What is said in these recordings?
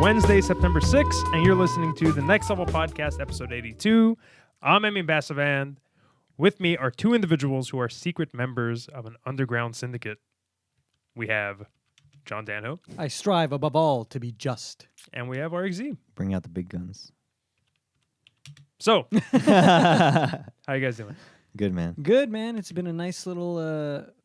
Wednesday, September 6th, and you're listening to the Next Level Podcast, episode 82. I'm Emmy Bassavand. With me are two individuals who are secret members of an underground syndicate. We have John Danhope. I strive above all to be just. And we have RXZ. Bring out the big guns. So, how you guys doing? Good, man. Good, man. It's been a nice little,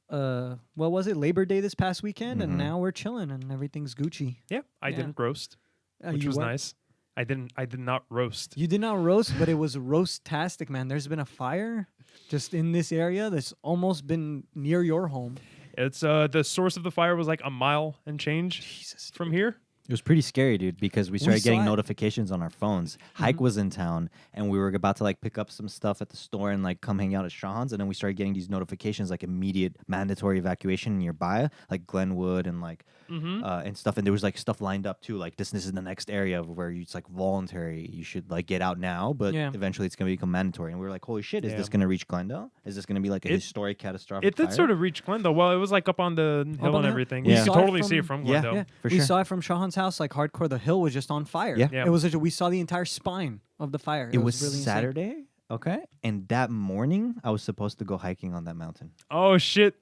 what was it, Labor Day this past weekend, and now we're chilling and everything's Gucci. Yeah, I didn't roast, which was nice. I did not roast. You did not roast, but it was roast-tastic, man. There's been a fire just in this area that's almost been near your home. It's the source of the fire was like a mile and change from here. It was pretty scary, dude, because we started getting saw it. notifications on our phones. Hike was in town, and we were about to like pick up some stuff at the store and like come hang out at Sean's, and then we started getting these notifications like immediate mandatory evacuation nearby, like Glenwood and like and stuff. And there was like stuff lined up too, like this is the next area where it's like voluntary. You should like get out now, but eventually it's gonna become mandatory. And we were like, holy shit, is this gonna reach Glendale? Is this gonna be like a historic catastrophic? It did fire? sort of reach Glendale. Well, it was like up on the hill and everything. Yeah. You could totally see it from Glendale. Yeah, for we sure. saw it from Shahan's house, like hardcore. The hill was just on fire. Yeah. It was we saw the entire spine of the fire. It was really Saturday, insane. okay? And that morning, I was supposed to go hiking on that mountain. Oh, shit.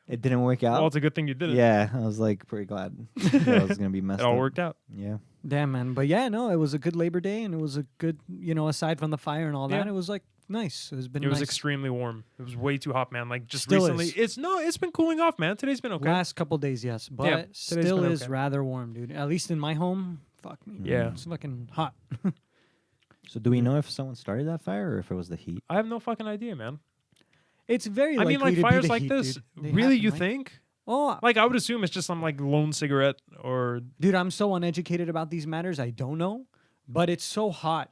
It didn't work out. Well, it's a good thing you did it. Yeah, I was like pretty glad that I was going to be messed It up. all worked out. Yeah. Damn, man. But yeah, no, it was a good Labor Day, and it was a good, aside from the fire and all that, it was like nice. It was extremely warm. It was way too hot, man. Like just Still recently, is. it's been cooling off, man. Today's been okay. Last couple days, yes, but Yeah, today's still been is okay. rather warm, dude. At least in my home, fuck me. Yeah. It's fucking hot. So do we know if someone started that fire or if it was the heat? I have no fucking idea, man. It's very. I mean, like likely to be fires the like heat, this. dude. They Really, happen, you right? think? Oh, Like I would assume it's just some like lone cigarette or. dude, I'm so uneducated about these matters. I don't know, but it's so hot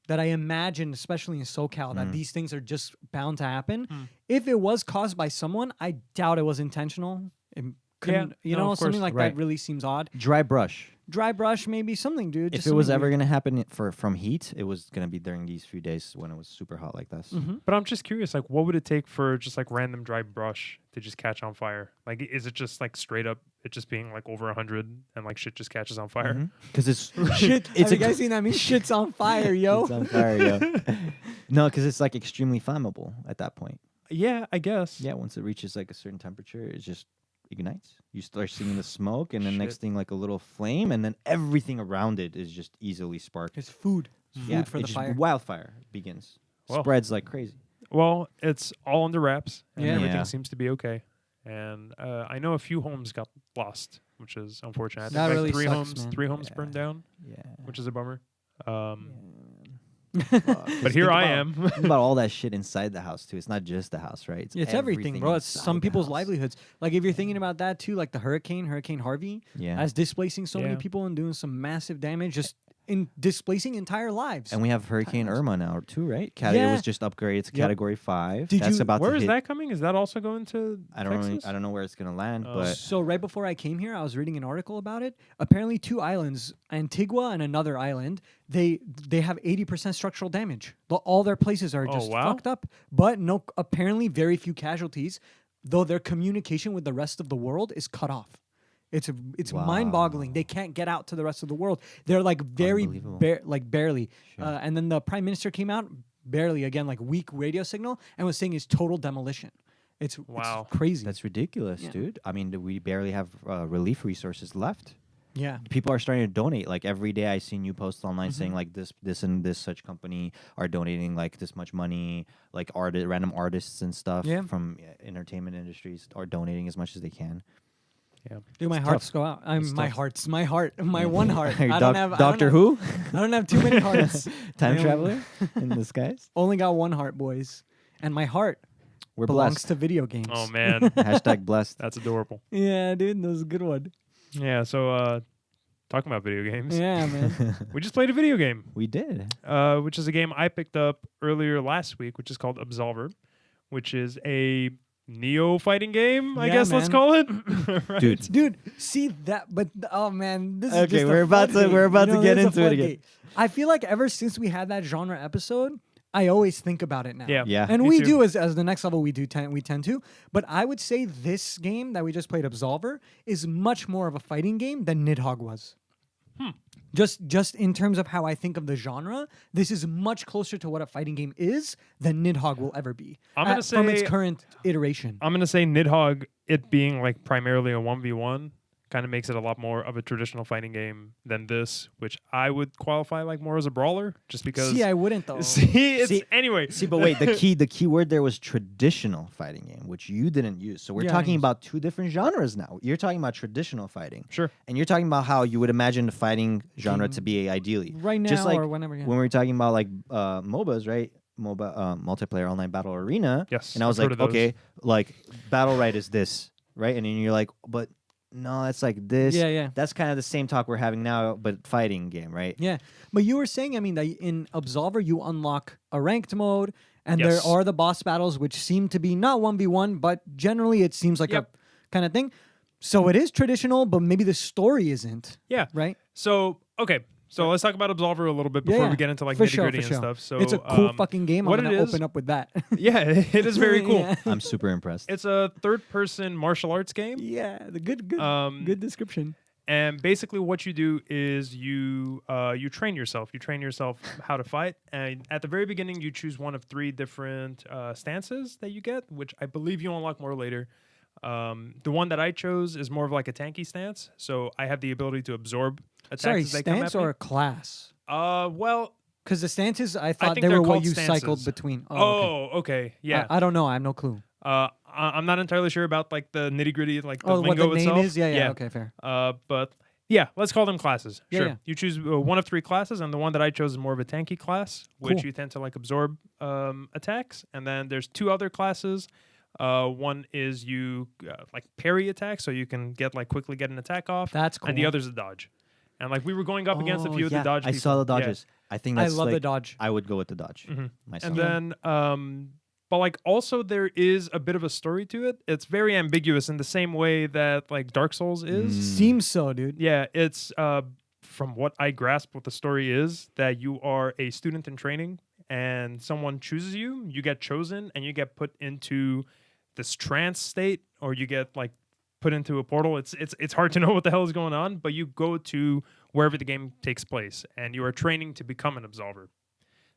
that I imagine, especially in SoCal, that these things are just bound to happen. If it was caused by someone, I doubt it was intentional. It couldn't, of something course. like Right. that really seems odd. Dry brush. Dry brush, maybe something, dude. If Just it was something ever weird. going to happen from heat, it was going to be during these few days when it was super hot like this. But I'm just curious, like, what would it take for just like random dry brush to just catch on fire? Like, is it just like straight up it just being like over 100 and like shit just catches on fire? Because it's Shit, it's have you guys seen that? Shit's on fire, yo. It's on fire, yo. No, because it's like extremely flammable at that point. Yeah, I guess. Yeah, once it reaches like a certain temperature, it just ignites. You start seeing the smoke, and then next thing like a little flame, and then everything around it is just easily sparked. It's food. It's Yeah, food for it the just fire. wildfire begins. Well. Spreads like crazy. Well, it's all under wraps, and Yeah. everything Yeah. seems to be okay. And I know a few homes got lost, which is unfortunate. I think That like really three sucks, homes, man. 3 homes burned down, Yeah. which is a bummer. But But here I am. Think about all that shit inside the house too. It's not just the house, right? It's everything, bro. It's inside some the people's house. livelihoods. Like if you're thinking about that too, like the Hurricane Harvey, Yeah. as displacing so many Yeah. people and doing some massive damage, just in displacing entire lives. And we have Hurricane House. Irma now too, right? It Yeah. was just upgraded to Yep. Category 5. Did That's you- about Where to is hit. that coming? Is that also going to I don't Texas? I don't know where it's gonna land, Oh. but So right before I came here, I was reading an article about it. Apparently, 2 islands, Antigua and another island, they have 80% structural damage. All their places are Oh, just wow. fucked up. But no, apparently, very few casualties. Though their communication with the rest of the world is cut off. It's mind-boggling. They can't get out to the rest of the world. They're like very Unbelievable. barely. Sure. And then the prime minister came out barely again, like weak radio signal, and was saying it's total demolition. It's crazy. that's ridiculous, Yeah. dude. I mean, we barely have relief resources left. yeah. People are starting to donate. Like every day, I see new posts online saying like this and this such company are donating like this much money. Like random artists and stuff Yeah. from entertainment industries are donating as much as they can. Yeah. Dude, my It's hearts tough. go out. It's My tough. heart's my heart. My one heart. Hey, I don't have Doctor Who, I don't have too many hearts. time I traveler in the skies. Only got one heart, boys. And my heart We're belongs blessed. to video games. Oh man, Hashtag blessed. that's adorable. Yeah, dude, that was a good one. Yeah. So talking about video games, Yeah, man. we just played a video game, We did. which is a game I picked up earlier last week, which is called Absolver, which is a Neo fighting game, I Yeah, guess let's man. call it. Right? Dude, see that, but oh man, this is Okay, just we're a about floodgate. to- we're about to get this is a into it again. floodgate. I feel like ever since we had that genre episode, I always think about it now. Yeah. Yeah. And Me we too. do as the next level we tend to. But I would say this game that we just played, Absolver, is much more of a fighting game than Nidhogg was. Just in terms of how I think of the genre, this is much closer to what a fighting game is than Nidhogg will ever be. I'm gonna from its say- current iteration. I'm gonna say Nidhogg, it being like primarily a 1v1, kind of makes it a lot more of a traditional fighting game than this, which I would qualify like more as a brawler, just because. See, I wouldn't though. Anyway. See, but wait, the key word there was traditional fighting game, which you didn't use. So we're Yeah, I talking didn't use- about two different genres now. You're talking about traditional fighting. Sure. And you're talking about how you would imagine the fighting genre to be ideally. Right now Just like or whenever. Yeah. when we were talking about like MOBAs, right? MOBA multiplayer online battle arena. Yes, And I was I've heard like, of those. okay, like battle right is this, right? And then you're like, but no, it's like this. Yeah. That's kind of the same talk we're having now, but fighting game, right? Yeah, but you were saying, I mean, that in Absolver you unlock a ranked mode, and Yes. there are the boss battles, which seem to be not 1v1, but generally it seems like Yep. a kind of thing. So it is traditional, but maybe the story isn't, Yeah. right? So okay. So let's talk about Absolver a little bit Yeah, before yeah. we get into like For nitty sure, gritty for and sure. stuff. So It's a cool fucking game. what I'm it gonna is- open up with that. Yeah, it is very cool. Yeah. I'm super impressed. It's a third-person martial arts game. Yeah, the good Good description. And basically, what you do is you train yourself. You train yourself how to fight. And at the very beginning, you choose one of 3 different stances that you get, which I believe you unlock more later. The one that I chose is more of like a tanky stance, so I have the ability to absorb attacks Sorry, as they come stance at me. or a class? Well, Because the stances, I thought think they they're were what called you cycled stances. between. okay, yeah. I don't know. I have no clue. I'm not entirely sure about like the nitty gritty, like the Oh, what lingo the name itself. is? Yeah. Okay, fair. But yeah, let's call them classes. Yeah, Sure. yeah. You choose one of 3 classes, and the one that I chose is more of a tanky class, which Cool. you tend to like absorb attacks. And then there's 2 other classes. One is you like parry attacks, so you can quickly get an attack off. That's cool. And the other's a dodge. And like we were going up against a few of the dodge. I people. saw the Yeah. dodges. I think I that's love the like, dodge. I would go with the dodge Mhm. myself. And then, but like also there is a bit of a story to it. It's very ambiguous in the same way that like Dark Souls is. Seems so, dude. Yeah, it's from what I grasp what the story is, that you are a student in training and someone chooses you, you get chosen and you get put into this trance state, or you get like put into a portal. It's hard to know what the hell is going on, but you go to wherever the game takes place and you are training to become an absolver.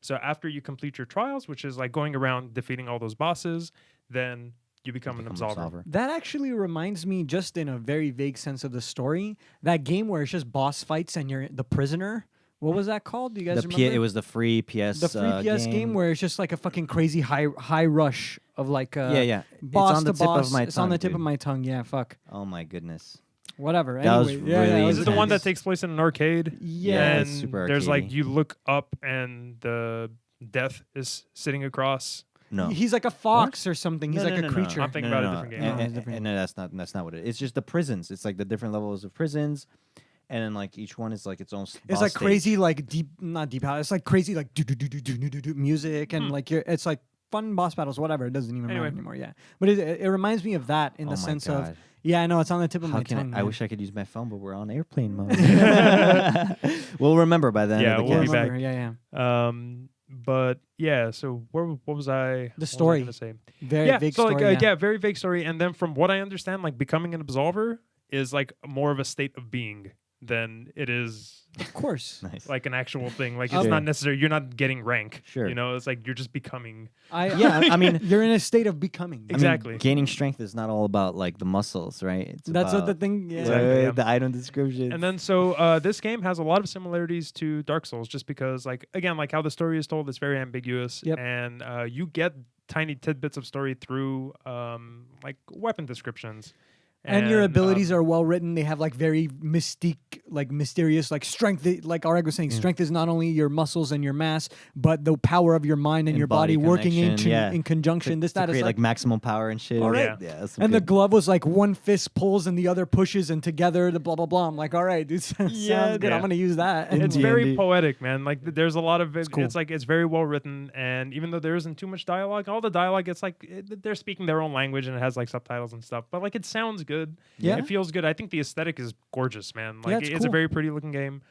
So after you complete your trials, which is like going around defeating all those bosses, then you become an absolver. That actually reminds me, just in a very vague sense of the story, that game where it's just boss fights and you're the prisoner. What was that called? Do you guys remember? It was the free PS. The free PS game where it's just like a fucking crazy high rush of like yeah. boss It's on the to tip boss. of my It's on the tongue, tip of dude. my tongue. Yeah, fuck. Oh my goodness. Whatever. That was Anyway, yeah, really that Is was it the one that nice. takes place in an arcade? Yeah, and it's super there's like arcadey. you look up and the death is sitting across. No. He's like a fox or something. He's No, like no, a no, creature. I'm thinking about a different game. No, it's different. And that's not what it is. It's just the prisons. It's like the different levels of prisons, and then like each one is like its own. It's boss like stage. crazy, like not deep house. It's like crazy, like do music, and like it's like fun boss battles, whatever. It doesn't even matter Anyway. anymore. Yeah, but it reminds me of that in Oh the my sense God. of I know it's on the tip of How my can tongue. I man. wish I could use my phone, but we're on airplane mode. We'll remember by then. Yeah, we'll be back. Remember, Yeah. But yeah, so what was I? The story. What was I gonna say? Very Yeah, big so like story. yeah, very vague story. And then from what I understand, like becoming an absolver is like more of a state of being than it is Of course. Nice. like an actual thing. Like Sure. it's not necessary. You're not getting rank. Sure. You know, it's like you're just becoming. Yeah, I mean, You're in a state of becoming. Exactly. gaining strength is not all about like the muscles, right? It's That's what about the thing. Yeah. Exactly, yeah. the item description. And then so this game has a lot of similarities to Dark Souls, just because like again, like how the story is told, it's very ambiguous, Yep. and you get tiny tidbits of story through like weapon descriptions. And your abilities are well written. They have like very mysterious, like strength. Like Areg was saying, strength is not only your muscles and your mass, but the power of your mind and And your body body working connection, yeah. in conjunction. This, to that is create like, like maximum power and shit. All right. Yeah. that's some and the good- glove was like one fist pulls and the other pushes, and together the blah blah blah. I'm like, all right, dude, sounds good. yeah. I'm gonna use that. It's D&D. very poetic, man. Like there's a lot of it. cool. It's like it's very well written, and even though there isn't too much dialogue, all the dialogue, it's like they're speaking their own language and it has like subtitles and stuff. But like it sounds good. Yeah. It feels good. I think the aesthetic is gorgeous, man. Like it's it's a cool. very pretty looking game.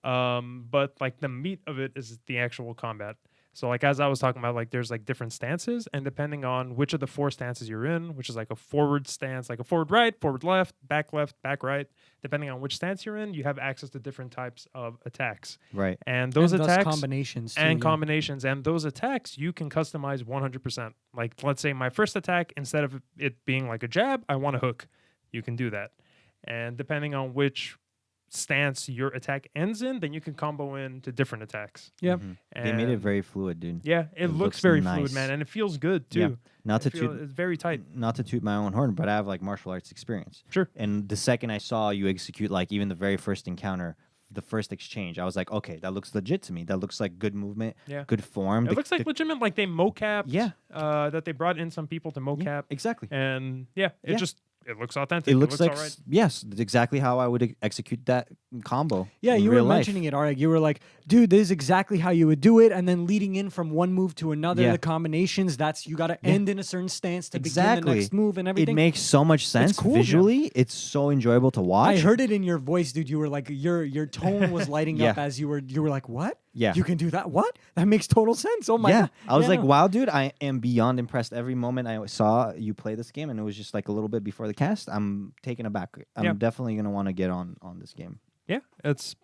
But like the meat of it is the actual combat. So like as I was talking about, like there's like different stances, and depending on which of the 4 stances you're in, which is like a forward stance, like a forward right, forward left, back right, depending on which stance you're in, you have access to different types of attacks. Right. And those and thus attacks combinations too, and yeah. combinations, and those attacks you can customize 100%. Like let's say my first attack, instead of it being like a jab, I want a hook. You can do that. And depending on which stance your attack ends in, then you can combo into different attacks. Yep. They made it And very fluid, dude. yeah, it looks looks very nice. fluid, man, and it feels good too. Yeah. Not to It's very tight. not to toot my own horn, but I have like martial arts experience. Sure. And the second I saw you execute like even the very first encounter, the first exchange, I was like, okay, that looks legit to me. That looks like good movement, Yeah. good form. It looks like legitimate, like they mocapped. Yeah. That they brought in some people to mocap. exactly. And yeah, it Yeah. it looks authentic. It looks like all right. yes, that's exactly how I would execute that combo. Yeah, in you were real life. mentioning it, Arek. You were like, dude, this is exactly how you would do it. And then leading in from one move to another, Yeah. the combinations, that's you got to end in a certain stance to begin Exactly. the next move and It everything. makes so much sense cool, yeah. visually. It's so enjoyable to watch. I heard it in your voice, dude. You were like, your tone was lighting up Yeah. as you were like, what? Yeah. You can do that? What? That makes total sense. Oh my yeah, God. I was Yeah, like, no. wow, dude, I am beyond impressed. Every moment I saw you play this game, and it was just like a little bit before the cast, I'm taken aback. I'm Yeah. definitely gonna want to get on this game. Yeah, it's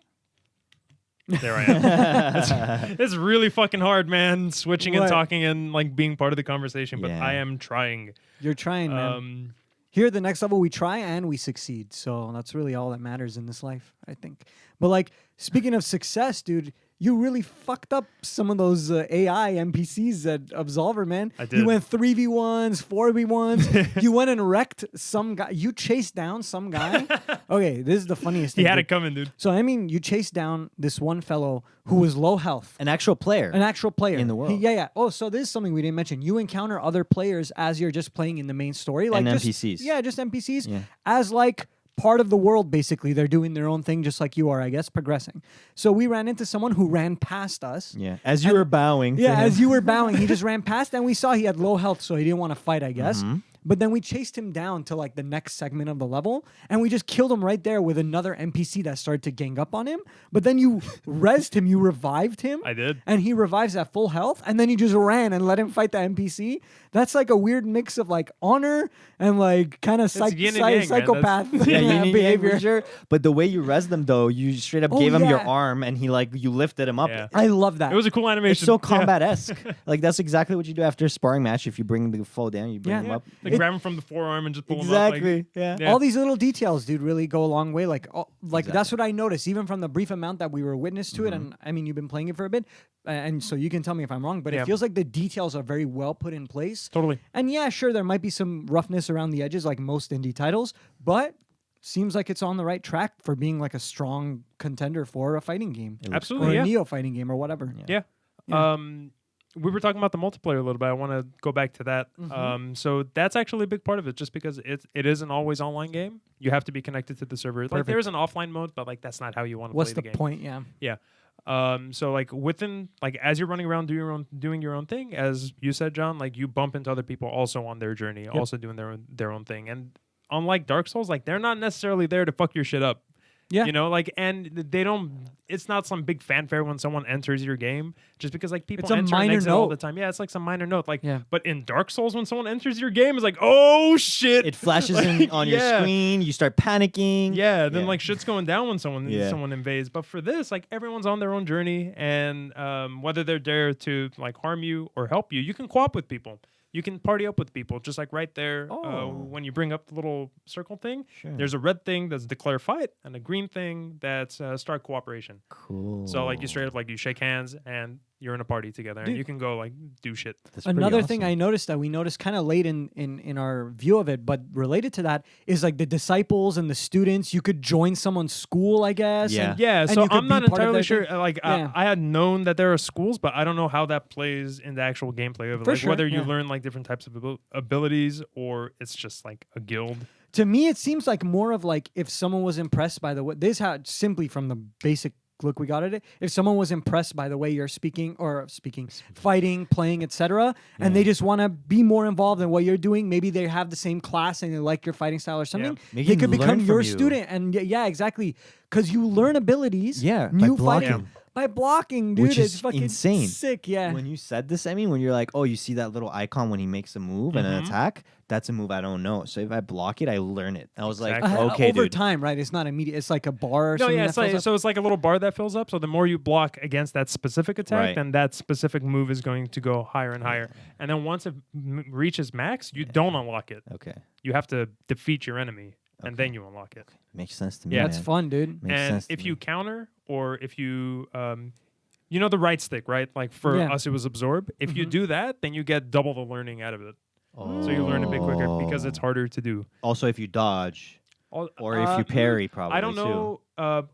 there. I am. It's really fucking hard, man. Switching and What? talking and like being part of the conversation, but Yeah. I am trying. You're trying, man. Here at the next level, we try and we succeed. So that's really all that matters in this life, I think. But like, speaking of success, dude, you really fucked up some of those AI NPCs at Absolver, man. I did. You went 3v1s, 4v1s. You went and wrecked some guy. You chased down some guy. Okay, this is the funniest He thing. had dude. it coming, dude. So, I mean, you chased down this one fellow who was low health. An actual player. An actual player In the world. yeah. Oh, so this is something we didn't mention. You encounter other players as you're just playing in the main story, like And just- NPCs. Yeah, just NPCs. Yeah. As like part of the world, basically, they're doing their own thing, just like you are, I guess, progressing. So we ran into someone who ran past us. Yeah, as you were bowing. Yeah, to him. as you were bowing, he just ran past, and we saw he had low health, so he didn't want to fight, I guess. Mm-hmm. But then we chased him down to like the next segment of the level, and we just killed him right there with another NPC that started to gang up on him. But then you rezzed him, you revived him. I did. And he revives at full health, and then you just ran and let him fight the NPC. That's like a weird mix of like honor and like kind of yin and yang, man. psychopath Yeah, you need behavior. for sure. But the way you res them though, you straight up Oh, gave him your yeah. arm, and he like you lifted him up. Yeah. I love that. It was a cool animation. It's so Yeah. combat-esque. Like that's exactly what you do after a sparring match. If you bring the foe down, you bring Yeah. him Yeah. up. Like grab him from the forearm and just pull him up. Exactly. Yeah. Yeah. All these little details, dude, really go a long way. Like, that's Exactly. what I noticed, even from the brief amount that we were witness to it. And I mean, you've been playing it for a bit, and so you can tell me if I'm wrong. But Yeah. it feels like the details are very well put in place. Totally. And yeah, sure, there might be some roughness around the edges, like most indie titles, but seems like it's on the right track for being like a strong contender for a fighting game, Absolutely. or a Yeah. Neo fighting game, or whatever. Yeah. We were talking about the multiplayer a little bit. I want to go back to that. So that's actually a big part of it, just because it is an always online game. You have to be connected to the server. Like Perfect. there is an offline mode, but like that's not how you want to What's play the the game. point? Yeah. Yeah. So like within like as you're running around doing your own thing, as you said, John, like you bump into other people also on their journey, also doing their own thing. And unlike Dark Souls, like they're not necessarily there to fuck your shit up. Yeah. You know, like, and they don't, it's not some big fanfare when someone enters your game, just because like people It's a enter and minor exit all note. the time. Yeah, it's like some minor note. Like, Yeah. but in Dark Souls, when someone enters your game, it's like, oh shit. It flashes Like, on your yeah. screen. You start panicking. Yeah, then Yeah. like shit's going down when someone Yeah. invades. But for this, like everyone's on their own journey, and whether they're there to like harm you or help you, you can co-op with people. You can party up with people, just like right there. Oh. When you bring up the little circle thing, Sure. there's a red thing that's declare fight, and a green thing that's start cooperation. Cool. So like you straight up like you shake hands and you're in a party together, and Dude. you can go like do shit. That's pretty Another thing awesome. I noticed that we noticed kind of late in our view of it, but related to that is like the disciples and the students. You could join someone's school, I guess. Yeah. and- Yeah, and so you could I'm not be part of entirely their sure. thing. Like Yeah. I had known that there are schools, but I don't know how that plays in the actual gameplay of it. For Like sure, whether you yeah. learn like different types of abilities or it's just like a guild. To me, it seems like more of like if someone was impressed by the way this how simply from the basic look we got at it. If someone was impressed by the way you're fighting, playing, etc., and they just want to be more involved in what you're doing, maybe they have the same class and they like your fighting style or something. They They can could learn become from your you. student, and yeah, exactly, because you learn abilities. Yeah, by new blocking. fighting. by blocking, dude. Which It's is fucking insane. sick. Yeah. When you said this, I mean, when you're like, oh, you see that little icon when he makes a move and an attack, that's a move I don't know. So if I block it, I learn it. I was Exactly. like, okay, over dude. time, right? It's not immediate. It's like a bar or No, something. yeah, that it's fills like, up. so it's like a little bar that fills up. So the more you block against that specific attack, Right. then that specific move is going to go higher and higher. And then once it reaches max, you don't unlock it. Okay. You have to defeat your enemy, and then you unlock it. Makes sense to me. Yeah. That's man. fun, dude. Makes And sense to if me. you counter or if you you know the right stick, right? Like for Yeah. us it was absorb. If you do that, then you get double the learning out of it. Oh. So you learn a bit quicker because it's harder to do. Also, if you dodge or if Uh, you parry, probably. I don't too. know.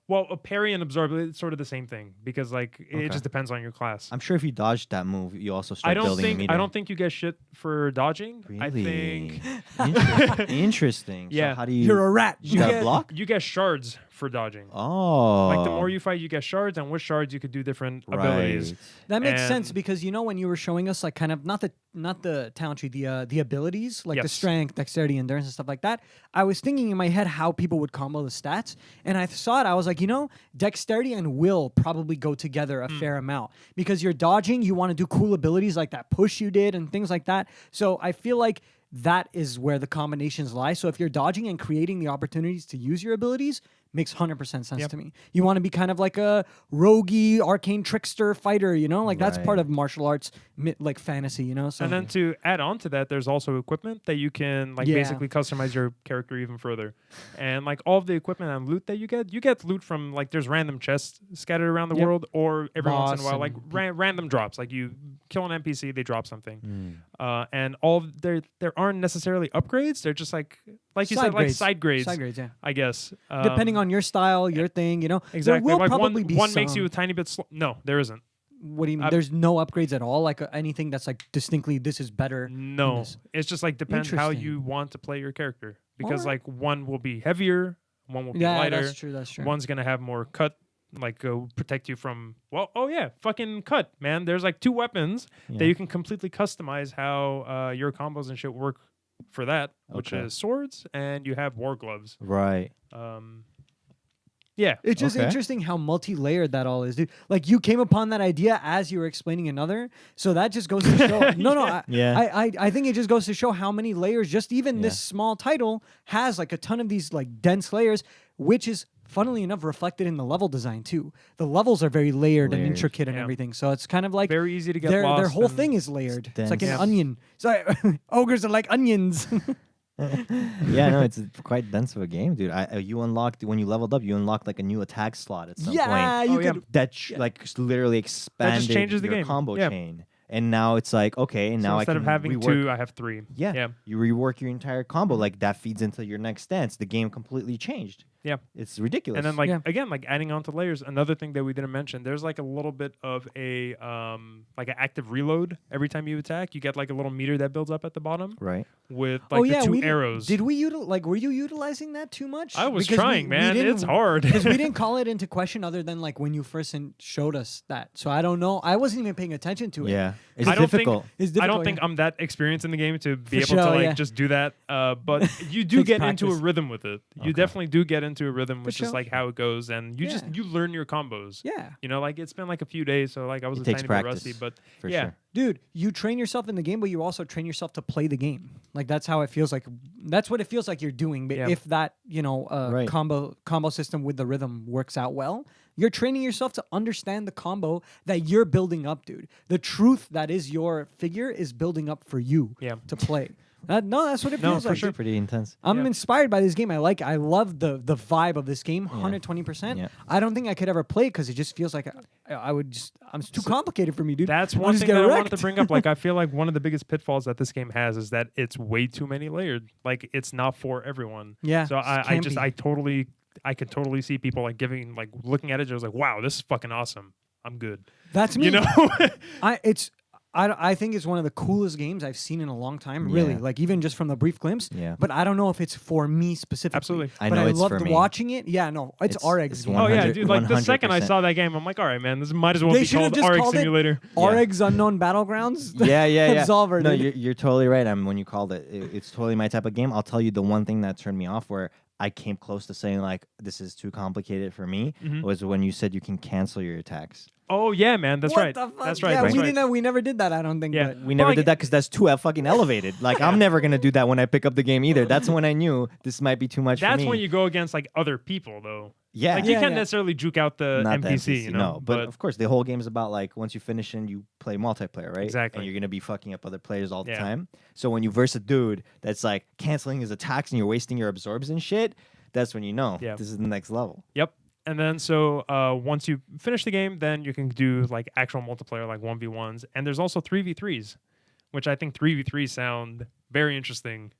Well, a parry and absorb it's sort of the same thing because like Okay. it just depends on your class. I'm sure if you dodge that move, you also start I don't building a think meter. I don't think you get shit for dodging. Really? I think Interesting. Yeah. So how do you? You're a rat. You gotta block. you get shards for dodging. Oh. Like the more you fight, you get shards, and with shards you could do different abilities. Right. That makes sense And- because you know when you were showing us like kind of not the talent tree, the abilities like the Yes. strength, dexterity, endurance, and stuff like that. I was thinking in my head how people would combo the stats, and I saw it. I was like, you know, dexterity and will probably go together a fair amount because you're dodging. You want to do cool abilities like that push you did and things like that. So I feel like that is where the combinations lie. So if you're dodging and creating the opportunities to use your abilities, makes 100% sense Yep. to me. You want to be kind of like a roguey, arcane trickster fighter, you know? Like that's part Right. of martial arts, like fantasy, you know? So And then to add on to that, there's also equipment that you can like Yeah. basically customize your character even further. And like all of the equipment and loot that you get loot from like there's random chests scattered around the Yep. world, or every once in a Boss while like and random drops. Like you kill an NPC, they drop something. Mm. And all of there aren't necessarily upgrades. They're just like you Side said, like grades. side grades. side grades, yeah. I guess. Depending on your style, your thing, you know? exactly. There will Like probably be one makes you some. a tiny bit no, there isn't. What do you mean? I- There's no upgrades at all? Like anything that's like distinctly, this is better? No, this. it's just like depends how Interesting. you want to play your character because Alright. like one will be heavier, one will be Yeah, lighter. that's true. That's true. One's gonna have more cut, like protect you from. Well, oh yeah, fucking cut, man. There's like 2 weapons that Yeah. you can completely customize how your combos and shit work for that, which Okay. is swords, and you have war gloves. Right. Yeah, It's just Okay. interesting how multi-layered that all is, dude. Like you came upon that idea as you were explaining another, so that just goes to show. No, Yeah. I think it just goes to show how many layers. Just even Yeah. this small title has like a ton of these like dense layers, which is funnily enough reflected in the level design too. The levels are very layered and Layered. intricate and Yeah. everything, so it's kind of like very easy to get their lost. whole and- thing is layered. It's like an dense. onion. Sorry, ogres are like onions. Yeah, no, it's quite dense of a game, dude. You unlocked when you leveled up, you unlocked like a new attack slot at some yeah, point. you Oh, yeah. could. That like literally expanded changes the your game. combo Yeah. chain. And now it's like, okay, So now I instead can of having rework. 2, I have 3. Yeah, yeah, you rework your entire combo. Like that feeds into your next stance. The game completely changed. yeah. It's ridiculous. And then like Yeah. again, like adding on to layers, another thing that we didn't mention, there's like a little bit of a like an active reload every time you attack. You get like a little meter that builds up at the bottom right? with like the 2 arrows. Did we were you utilizing that too much? I was Because trying, man. didn't- It's hard. Because we didn't call it into question other than like when you first showed us that. So I don't know. I wasn't even paying attention to it. Yeah, it's I don't think- difficult. It's I difficult. don't think I'm that experienced in the game to be For able to sure, like yeah. just do that. But you do Takes get into a practice. rhythm with it. You Okay. definitely do get into a rhythm, which is sure. like how it goes, and you just Yeah. you learn your combos. Yeah. You know, like it's been like a few days, so like I was It a takes tiny practice, bit rusty, but for yeah. sure. Dude, you train yourself in the game, but you also train yourself to play the game. Like that's how it feels like. That's what it feels like you're doing. But Yeah. if that Right. combo system with the rhythm works out well, you're training yourself to understand the combo that you're building up, dude. The truth that is your figure is building up for you Yeah. to play. No, that's what it No, feels for like. sure. dude. Pretty intense. I'm Yeah. inspired by this game. I love the vibe of this game, 120%. Yeah. I don't think I could ever play it because it just feels like it's too complicated for me, dude. That's I'll one just thing get that I wanted to wrecked. bring up. Like, I feel like one of the biggest pitfalls that this game has is that it's way too many layered. Like, it's not for everyone. Yeah, So it I can just, be. I could totally see people like giving, like looking at it, just like, wow, this is fucking awesome. I'm good. That's me. You know? I think it's one of the coolest games I've seen in a long time. Really, Yeah. like even just from the brief glimpse. Yeah. But I don't know if it's for me specifically. Absolutely. I But know I it's loved for me. watching it. Yeah, no, it's RX it's game. Oh yeah, 100 dude. Like the second I 100%. saw that game, I'm like, all right, man, this might as well They be should have called just RX called it Simulator. Yeah. RX Unknown Battlegrounds. Yeah. Absolver, No, dude. you're totally right. When you called it, it's totally my type of game. I'll tell you the one thing that turned me off where I came close to saying like this is too complicated for me Mhm. was when you said you can cancel your attacks. Oh yeah, man. That's What right. the fuck? That's right. Yeah, that's we right. didn't. We never did that. I don't think. Yeah. But We never like- did that because that's too fucking elevated. Like I'm never gonna do that when I pick up the game either. That's when I knew this might be too much for That's me. when you go against like other people though. yeah. Like you Yeah, can't yeah. necessarily juke out the Not NPC, the NPC, you know. no. But of course, the whole game is about like once you finish and you play multiplayer, right? Exactly. And you're gonna be fucking up other players all the Yeah. time. So when you verse a dude that's like canceling his attacks and you're wasting your absorbs and shit, that's when you know this is the next level. Yep. And then so once you finish the game, then you can do like actual multiplayer, like 1v1s. And there's also 3v3s, which I think 3v3s sound very interesting.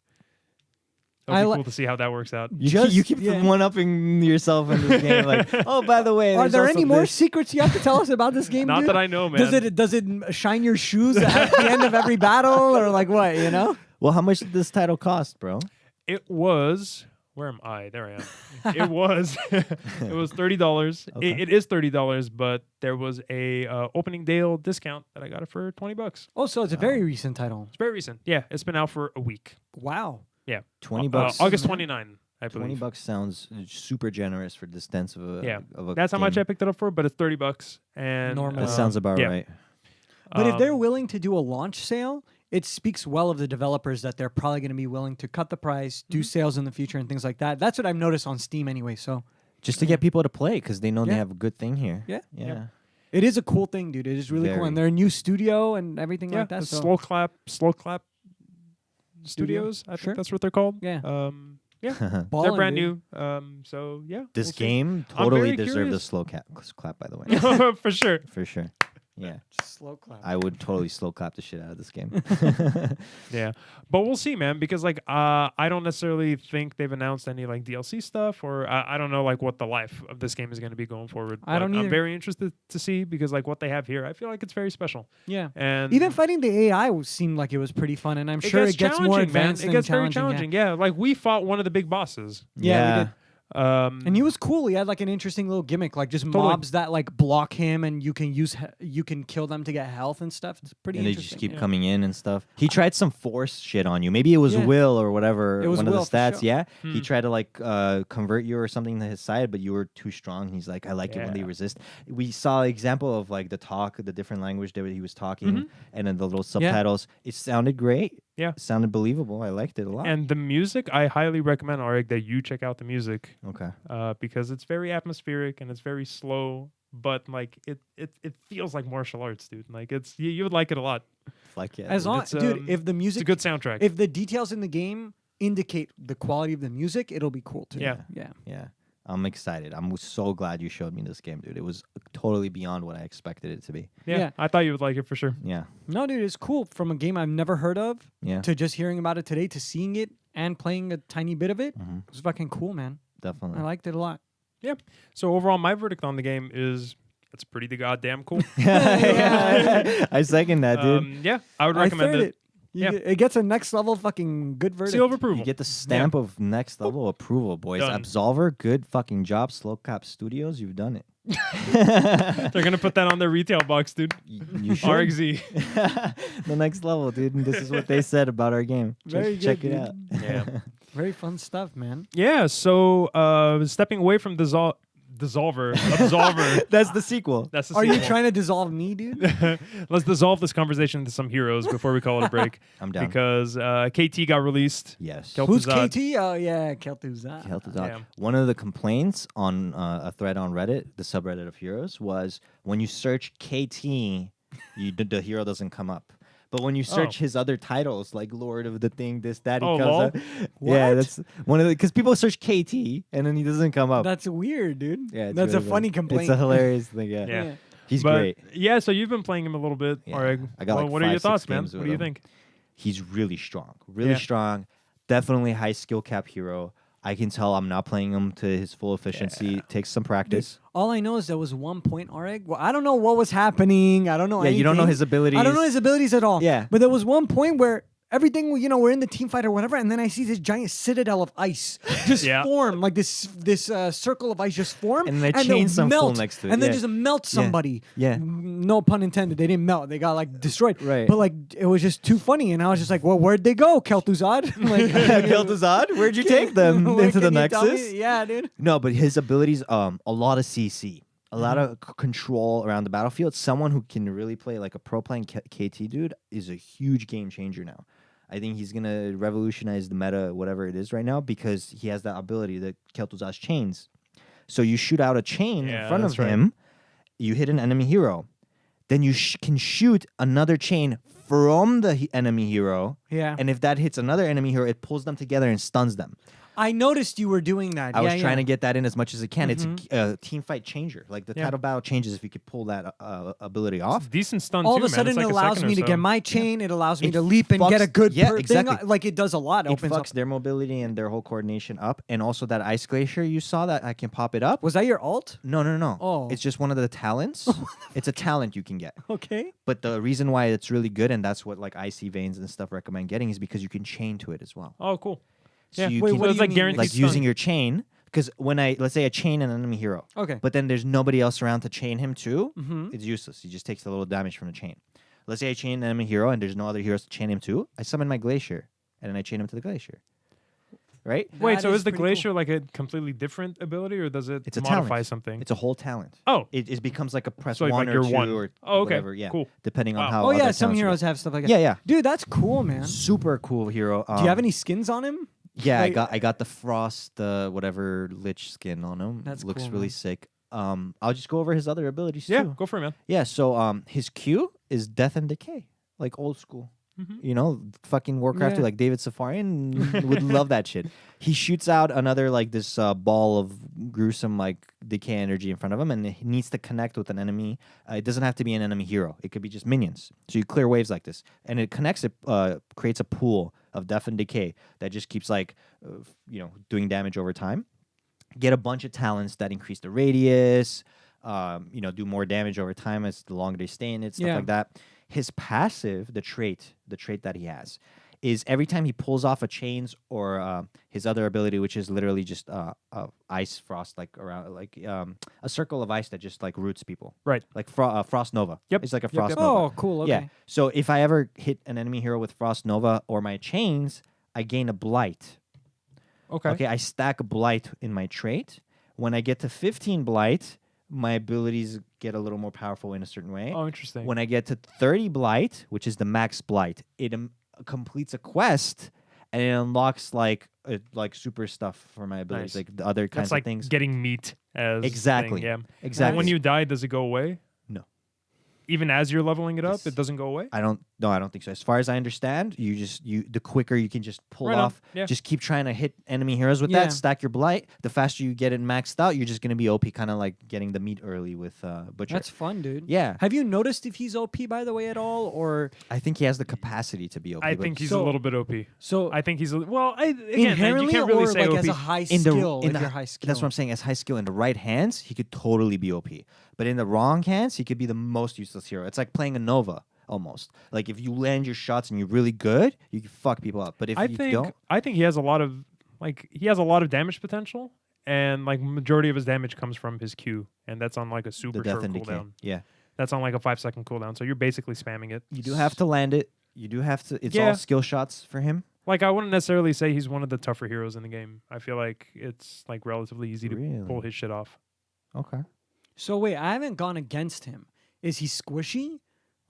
It'll be cool to see how that works out. You keep one-upping yourself in this game. Like, oh, by the way, are there's there also any more this. secrets you have to tell us about this game? Not dude? that I know, man. Does it shine your shoes at the end of every battle, or like what? You know? Well, how much did this title cost, bro? It was. Where am I? There I am. It was. It was $30. Okay. It is $30, but there was a opening day discount that I got it for $20. Oh, so it's a very recent title. It's very recent. Yeah, it's been out for a week. Wow. Yeah, $20. August 29, I believe. $20 sounds super generous for the stance of a Yeah. of a That's how much I game. picked it up for, but it's $30. And Normal. That sounds about yeah. right. But if they're Um, willing to do a launch sale, it speaks well of the developers that they're probably going to be willing to cut the price, do sales in the future, and things like that. That's what I've noticed on Steam anyway. So Just to get people to play because they know they Yeah. have a good thing here. Yeah. Yeah. Yep. it is a cool thing, dude. It is really cool. Very. And they're a new studio and everything yeah, like that. the So Slow Clap Studios. I Sure. think that's what they're called. Yeah. Yeah, they're Ballin', brand dude. new. So yeah, This we'll see. game I'm totally very deserved a curious. slow clap, by the way. For sure. For sure. Yeah. Slow clap. I would totally slow clap the shit out of this game. Yeah, but we'll see, man. Because like, I don't necessarily think they've announced any like DLC stuff, or I don't know like what the life of this game is going to be going forward. I don't But I'm either. very interested to see because like what they have here, I feel like it's very special. Yeah. And Even fighting the AI seemed like it was pretty fun, and I'm sure it gets more challenging, man. advanced. It and gets very challenging. challenging. Yeah, like we fought one of the big bosses. Yeah, we did. And he was cool. He had like an interesting little gimmick, like just Totally. mobs that like block him, and you can you can kill them to get health and stuff. It's pretty And they interesting. just keep Yeah. coming in and stuff. He tried some force shit on you. Maybe it was Yeah. Will or whatever. It was one Will, of for the stats. sure. Yeah. Hmm. He tried to like convert you or something to his side, but you were too strong. He's like, I like it when they Yeah. resist. We saw an example of like the different language that he was talking, Mhm. and then the little subtitles. It sounded great. Yeah. It sounded believable. I liked it a lot. And the music, I highly recommend, Arik, that you check out the music okay. because it's very atmospheric and it's very slow, but like it feels like martial arts, dude. Like it's you would like it a lot. Fuck yeah. As dude. long, It's, dude, if the It's a music, good soundtrack. if the details in the game indicate the quality of the music, it'll be cool too. Yeah. Yeah. Yeah. I'm excited. I'm so glad you showed me this game, dude. It was totally beyond what I expected it to be. yeah, yeah. I thought you would like it for sure. Yeah. No, dude, it's cool from a game I've never heard of Yeah. to just hearing about it today to seeing it and playing a tiny bit of it. Mhm. It was fucking cool, man. Definitely. I liked it a lot. So overall, my verdict on the game is it's pretty goddamn cool. yeah, I second that, dude. Yeah, I would recommend third it. You get- it gets a next level fucking good verdict. Seal of approval. You get the stamp of next level approval, boys. Done. Absolver, good fucking job. Slow Clap Studios, you've done it. They're gonna put that on their retail box, dude. You should. RXZ. The next level, dude. And this is what they said about our game. Very Check good, it dude. out. Yeah. Very fun stuff, man. Yeah. So stepping away from Absolver. That's the sequel. That's the Are you sequel. trying to dissolve me, dude? Let's dissolve this conversation into some heroes before we call it a break. I'm down. Because KT got released. Yes. Who's Kel'Thuzad. KT? Oh yeah, Kel'Thuzad. Kel'Thuzad. Yeah. One of the complaints on a thread on Reddit, the subreddit of heroes, was when you search KT, the hero doesn't come up. But when you search his other titles, like Lord of the Thing, this, that, he Oh, comes lol? up. Yeah, What? that's one of the because people search KT and then he doesn't come up. That's weird, dude. Yeah, it's That's a really funny bad. complaint. It's a hilarious thing. Yeah, Yeah. he's But, great. Yeah, so you've been playing him a little bit. Yeah. Oreg. I got, like, what are your 5-6 thoughts, man? games What with do you him. think? He's really strong. Really Yeah. strong. Definitely high skill cap hero. I can tell I'm not playing him to his full efficiency. Yeah. It takes some practice. All I know is there was one point, Areg. Well, I don't know what was happening. I don't know. Yeah, you don't know anything. his abilities. I don't know his abilities at all. Yeah. But there was one point where everything, we're in the team fight or whatever, and then I see this giant citadel of ice just form, like this circle of ice just form, And they they'll chain some fool melt, next to it, and then yeah. just melt somebody. Yeah. No pun intended. They didn't melt. They got like destroyed. Right. But like it was just too funny, and I was just like, well, where'd they go, Kel'Thuzad? Like, Kel'Thuzad, where'd you take them into the Can you tell Nexus? me? Yeah, dude. No, but his abilities, a lot of CC, a lot of control around the battlefield. Someone who can really play like a pro playing KT dude is a huge game changer now. I think he's gonna revolutionize the meta, whatever it is right now, because he has that ability that Kel'Thuzad's chains. So you shoot out a chain in front of him, you hit an enemy hero, then you can shoot another chain from the enemy hero. Yeah. And if that hits another enemy hero, it pulls them together and stuns them. I noticed you were doing that. I was trying to get that in as much as it can. It's a team fight changer. Like the Yeah. title battle changes if you could pull that ability off. It's a decent stun All too, of a man. sudden, It's like it a allows second me or to so. get my chain. It allows me It to leap and get a fucks- good yeah, thing. exactly. Like it does a lot. It It opens up. fucks their mobility and their whole coordination up. And also that ice glacier you saw that I can pop it up. Was that your alt? No. Oh. It's just one of the talents. It's a talent you can get. Okay. But the reason why it's really good, and that's what like icy veins and stuff recommend getting, is because you can chain to it as well. Oh, cool. So Yeah. you Wait, can, what do it's you like mean? guaranteed like stun. using your chain. Because let's say I chain an enemy hero. Okay. But then there's nobody else around to chain him to. Mm-hmm. It's useless. He just takes a little damage from the chain. Let's say I chain an enemy hero and there's no other heroes to chain him to. I summon my glacier and then I chain him to the glacier. Right? Wait, That so is is the pretty cool. glacier like a completely different ability, or does it It's a modify talent. something? It's a whole talent. Oh, It becomes like a press So, like, one or you're two one. or Oh, okay. whatever. Yeah. Cool. Depending on Wow. how. Oh yeah, other some talents you heroes get. have stuff like that. Yeah, yeah. Dude, that's cool, man. Super cool hero. Do you have any skins on him? Yeah, like- I got the frost, whatever lich skin on him. That's Looks cool, really man. sick. I'll just go over his other abilities yeah. too. Go for it, man. Yeah, so his Q is Death and Decay, like old school. Mhm. You know, fucking Warcraft, Yeah. like David Safarian would love that shit. He shoots out another like this ball of gruesome like decay energy in front of him, and he needs to connect with an enemy. It doesn't have to be an enemy hero; it could be just minions. So you clear waves like this, and it connects. It creates a pool of death and decay that just keeps like doing damage over time. Get a bunch of talents that increase the radius. Do more damage over time as the longer they stay in it, stuff Yeah. like that. His passive, the trait that he has, is every time he pulls off a chains or his other ability, which is literally just ice frost, like around like a circle of ice that just like roots people, Right. like frost nova. Yep. It's like a Yep, frost yep. nova. Oh, cool. Okay. Yeah. So if I ever hit an enemy hero with frost nova or my chains, I gain a blight. Okay. Okay, I stack a blight in my trait. When I get to 15 blight, my abilities get a little more powerful in a certain way. Oh, interesting. When I get to 30 blight, which is the max blight, it completes a quest and it unlocks like super stuff for my abilities, Nice. like the other kinds That's like of things. getting meat as Exactly. thing, yeah. Exactly. And when you die, does it go away? No. Even as you're leveling it up, Yes. it doesn't go away. I don't think so. As far as I understand, the quicker you can just pull Right on. off, Yeah. just keep trying to hit enemy heroes with Yeah. that, stack your blight. The faster you get it maxed out, you're just gonna be OP, kind of like getting the meat early with Butcher. That's fun, dude. Yeah, Have you noticed if he's OP by the way at all, or I think he has the capacity to be OP. I but think he's So- a little bit OP. so I think he's again. Man, you inherently, can't really or say like OP. as a high in the skill? in If the, you're high skill. That's what I'm saying. As high skill in the right hands, he could totally be OP. But in the wrong hands, he could be the most useless hero. It's like playing a Nova almost. Like if you land your shots and you're really good, you can fuck people up. But if I you think don't, I think he has a lot of damage potential, and like majority of his damage comes from his Q, and that's on like a the super death short and decay. cooldown. Yeah, That's on like a 5-second cooldown, so you're basically spamming it. you do have to land it. You do have to. It's Yeah. all skill shots for him. Like I wouldn't necessarily say he's one of the tougher heroes in the game. I feel like it's like relatively easy to Really? pull his shit off. Okay. So wait, I haven't gone against him. Is he squishy?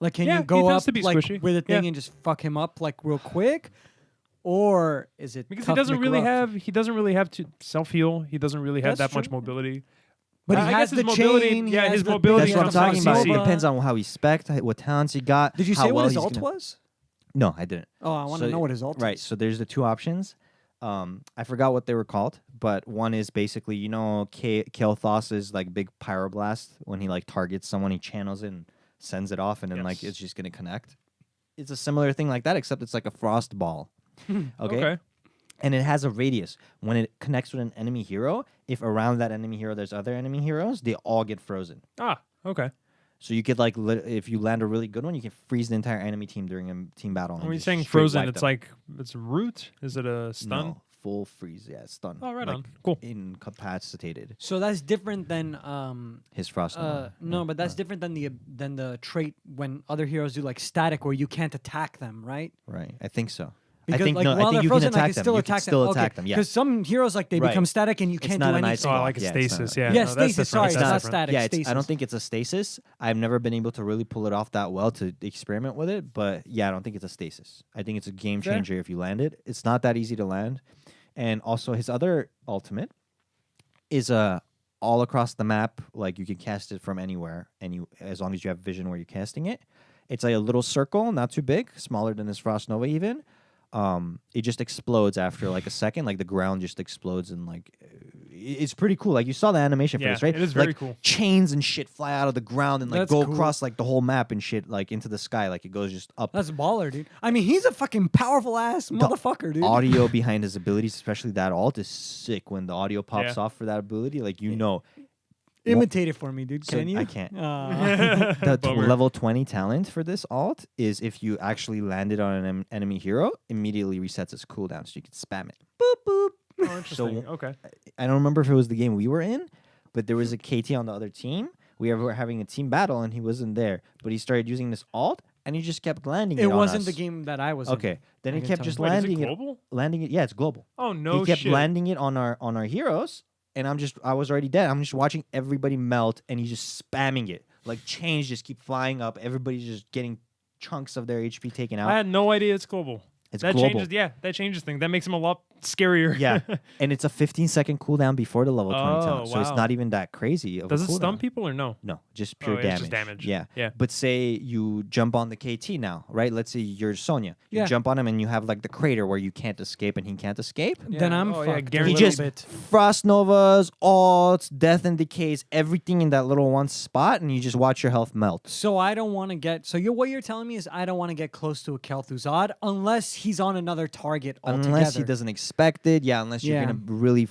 Like, can Yeah, you he go tends up to be like squishy. with a thing Yeah. and just fuck him up like real quick, or is it Because tough he doesn't really McRuff? have to self heal. He doesn't really have That's that much true. mobility. But I he guess has his the mobility- chain. he yeah, has his the mobility That's what I'm comes from talking about. It CC. depends on how he spec'd, what talents he got. Did you how say what well his he's alt gonna- was? No, I didn't. Oh, I want to So- know what his alt Right. is. So there's the two options. I forgot what they were called, but one is basically, Kael'Thas's like big pyroblast. When he like targets someone, he channels it and sends it off, and then like Yes. it's just gonna connect. It's a similar thing like that, except it's like a frost ball. Okay. And it has a radius. When it connects with an enemy hero, if around that enemy hero there's other enemy heroes, they all get frozen. Ah, okay. So you could like if you land a really good one, you can freeze the entire enemy team during a team battle. When and you're just saying straight frozen, wipe it's them. like it's root. Is it a stun? No, full freeze. Yeah, stun. Oh, right like, on. Cool. Incapacitated. So that's different than His frost. no, but that's different than the trait when other heroes do like static where you can't attack them, right? Right. I think so. Because I think like no. while I think they're you frozen, can I attack can them. still You attack can still them. attack them. Yeah. Because some heroes like they Right. become static and you can't not do an anything. ice Oh, block. like a Yeah, it's stasis. not- Yeah. Yeah, no, that's stasis, different. sorry, That's it's not different. static. Yeah, I stasis. don't think it's a stasis. I've never been able to really pull it off that well to experiment with it. But yeah, I don't think it's a stasis. I think it's a game Fair. changer if you land it. It's not that easy to land. And also his other ultimate is all across the map. Like you can cast it from anywhere, and as long as you have vision where you're casting it. It's like a little circle, not too big, smaller than his Frost Nova even. It just explodes after like a second. Like the ground just explodes and like it's pretty cool. Like you saw the animation for Yeah, this, right? it is very like, cool. Chains and shit fly out of the ground and like That's go cool. across like the whole map and shit like into the sky. Like it goes just up. That's baller, dude. I mean, he's a fucking powerful ass motherfucker, dude. Audio behind his abilities, especially that alt, is sick. When the audio pops Yeah. off for that ability, like you know, Imitate it for me, dude. So Can you? I can't. Aw. the level 20 talent for this alt is if you actually land it on an enemy hero, immediately resets its cooldown, so you can spam it. Boop boop. Oh, interesting. Okay. I don't remember if it was the game we were in, but there was a KT on the other team. We were having a team battle, and he wasn't there. But he started using this alt, and he just kept landing it. It on wasn't us. the game that I was in. Okay, then I he can kept tell just you. Wait, is it landing global? landing it. Yeah, it's global. Oh no he kept shit. landing it on our heroes, and I was already dead. I'm just watching everybody melt, and he's just spamming it. Like chains just keep flying up. Everybody's just getting chunks of their HP taken out. I had no idea it's global. It's that global. changes. Yeah, that changes things. That makes him a lot scarier. Yeah, and it's a 15-second cooldown before the level 20 Oh, talent, so it's wow. not even that crazy. Of Does a it stun cooldown. people or no? No, just pure it's damage. just damage. Yeah. Yeah. But say you jump on the KT now, right? Let's say you're Sonya. You Yeah. jump on him and you have like the crater where you can't escape and he can't escape. Then I'm Oh, yeah, fucked. guaranteed. He a just little bit. Frost Novas, alts, death and decays, everything in that little one spot, and you just watch your health melt. So I don't want to get. So what you're telling me is I don't want to get close to a Kel'Thuzad unless he's on another target altogether. Unless he doesn't expect it, yeah. Unless you're Yeah. gonna really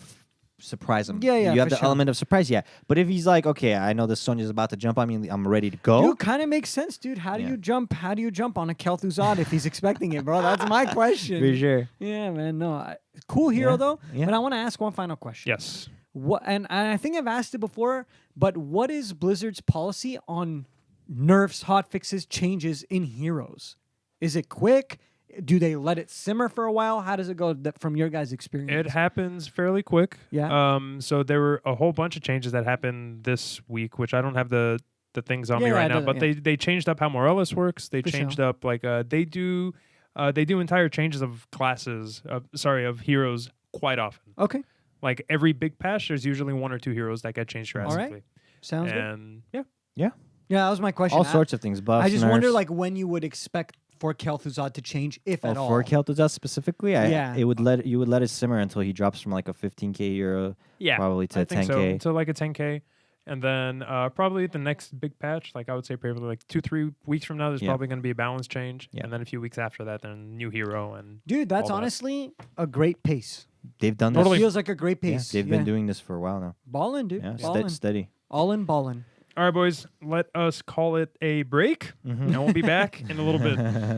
surprise him. Yeah, yeah, You have for the sure. element of surprise, yeah. But if he's like, okay, I know this Sonya's about to jump on me, I'm ready to go. Dude, kind of makes sense, dude. How do Yeah. you jump? How do you jump on a Kel'Thuzad if he's expecting it, bro? That's my question. For sure. Yeah, man. No, cool hero Yeah, though. yeah. But I want to ask one final question. Yes. What? And I think I've asked it before. But what is Blizzard's policy on nerfs, hotfixes, changes in heroes? Is it quick? Do they let it simmer for a while? How does it go from your guys' experience? It happens fairly quick. Yeah. So there were a whole bunch of changes that happened this week, which I don't have the things on me Yeah, right it now. doesn't- But yeah. they changed up how Morellis works. They For changed sure. up like they do entire changes of classes. Of heroes quite often. Okay. Like every big patch, there's usually one or two heroes that get changed right. drastically. Sounds good. And yeah, Yeah, that was my question. All sorts of things. Buffs, I just wonder, nerfs. like, when you would expect for Kel'Thuzad to change, if at all. For Kel'Thuzad specifically, Yeah. you would let it simmer until he drops from like a 15k hero yeah, probably to I think 10k. so until like a 10k. And then probably the next big patch, like I would say probably like 2-3 weeks from now, there's Yeah. probably going to be a balance change. Yeah. And then a few weeks after that, then new hero. And Dude, that's all that. honestly a great pace. They've done Totally. this. Feels like a great Yeah, pace. they've been doing this for a while now. Ballin', dude. Yeah, Ballin'. steady. All in ballin'. all right, boys, let us call it a break. And we'll be back in a little bit.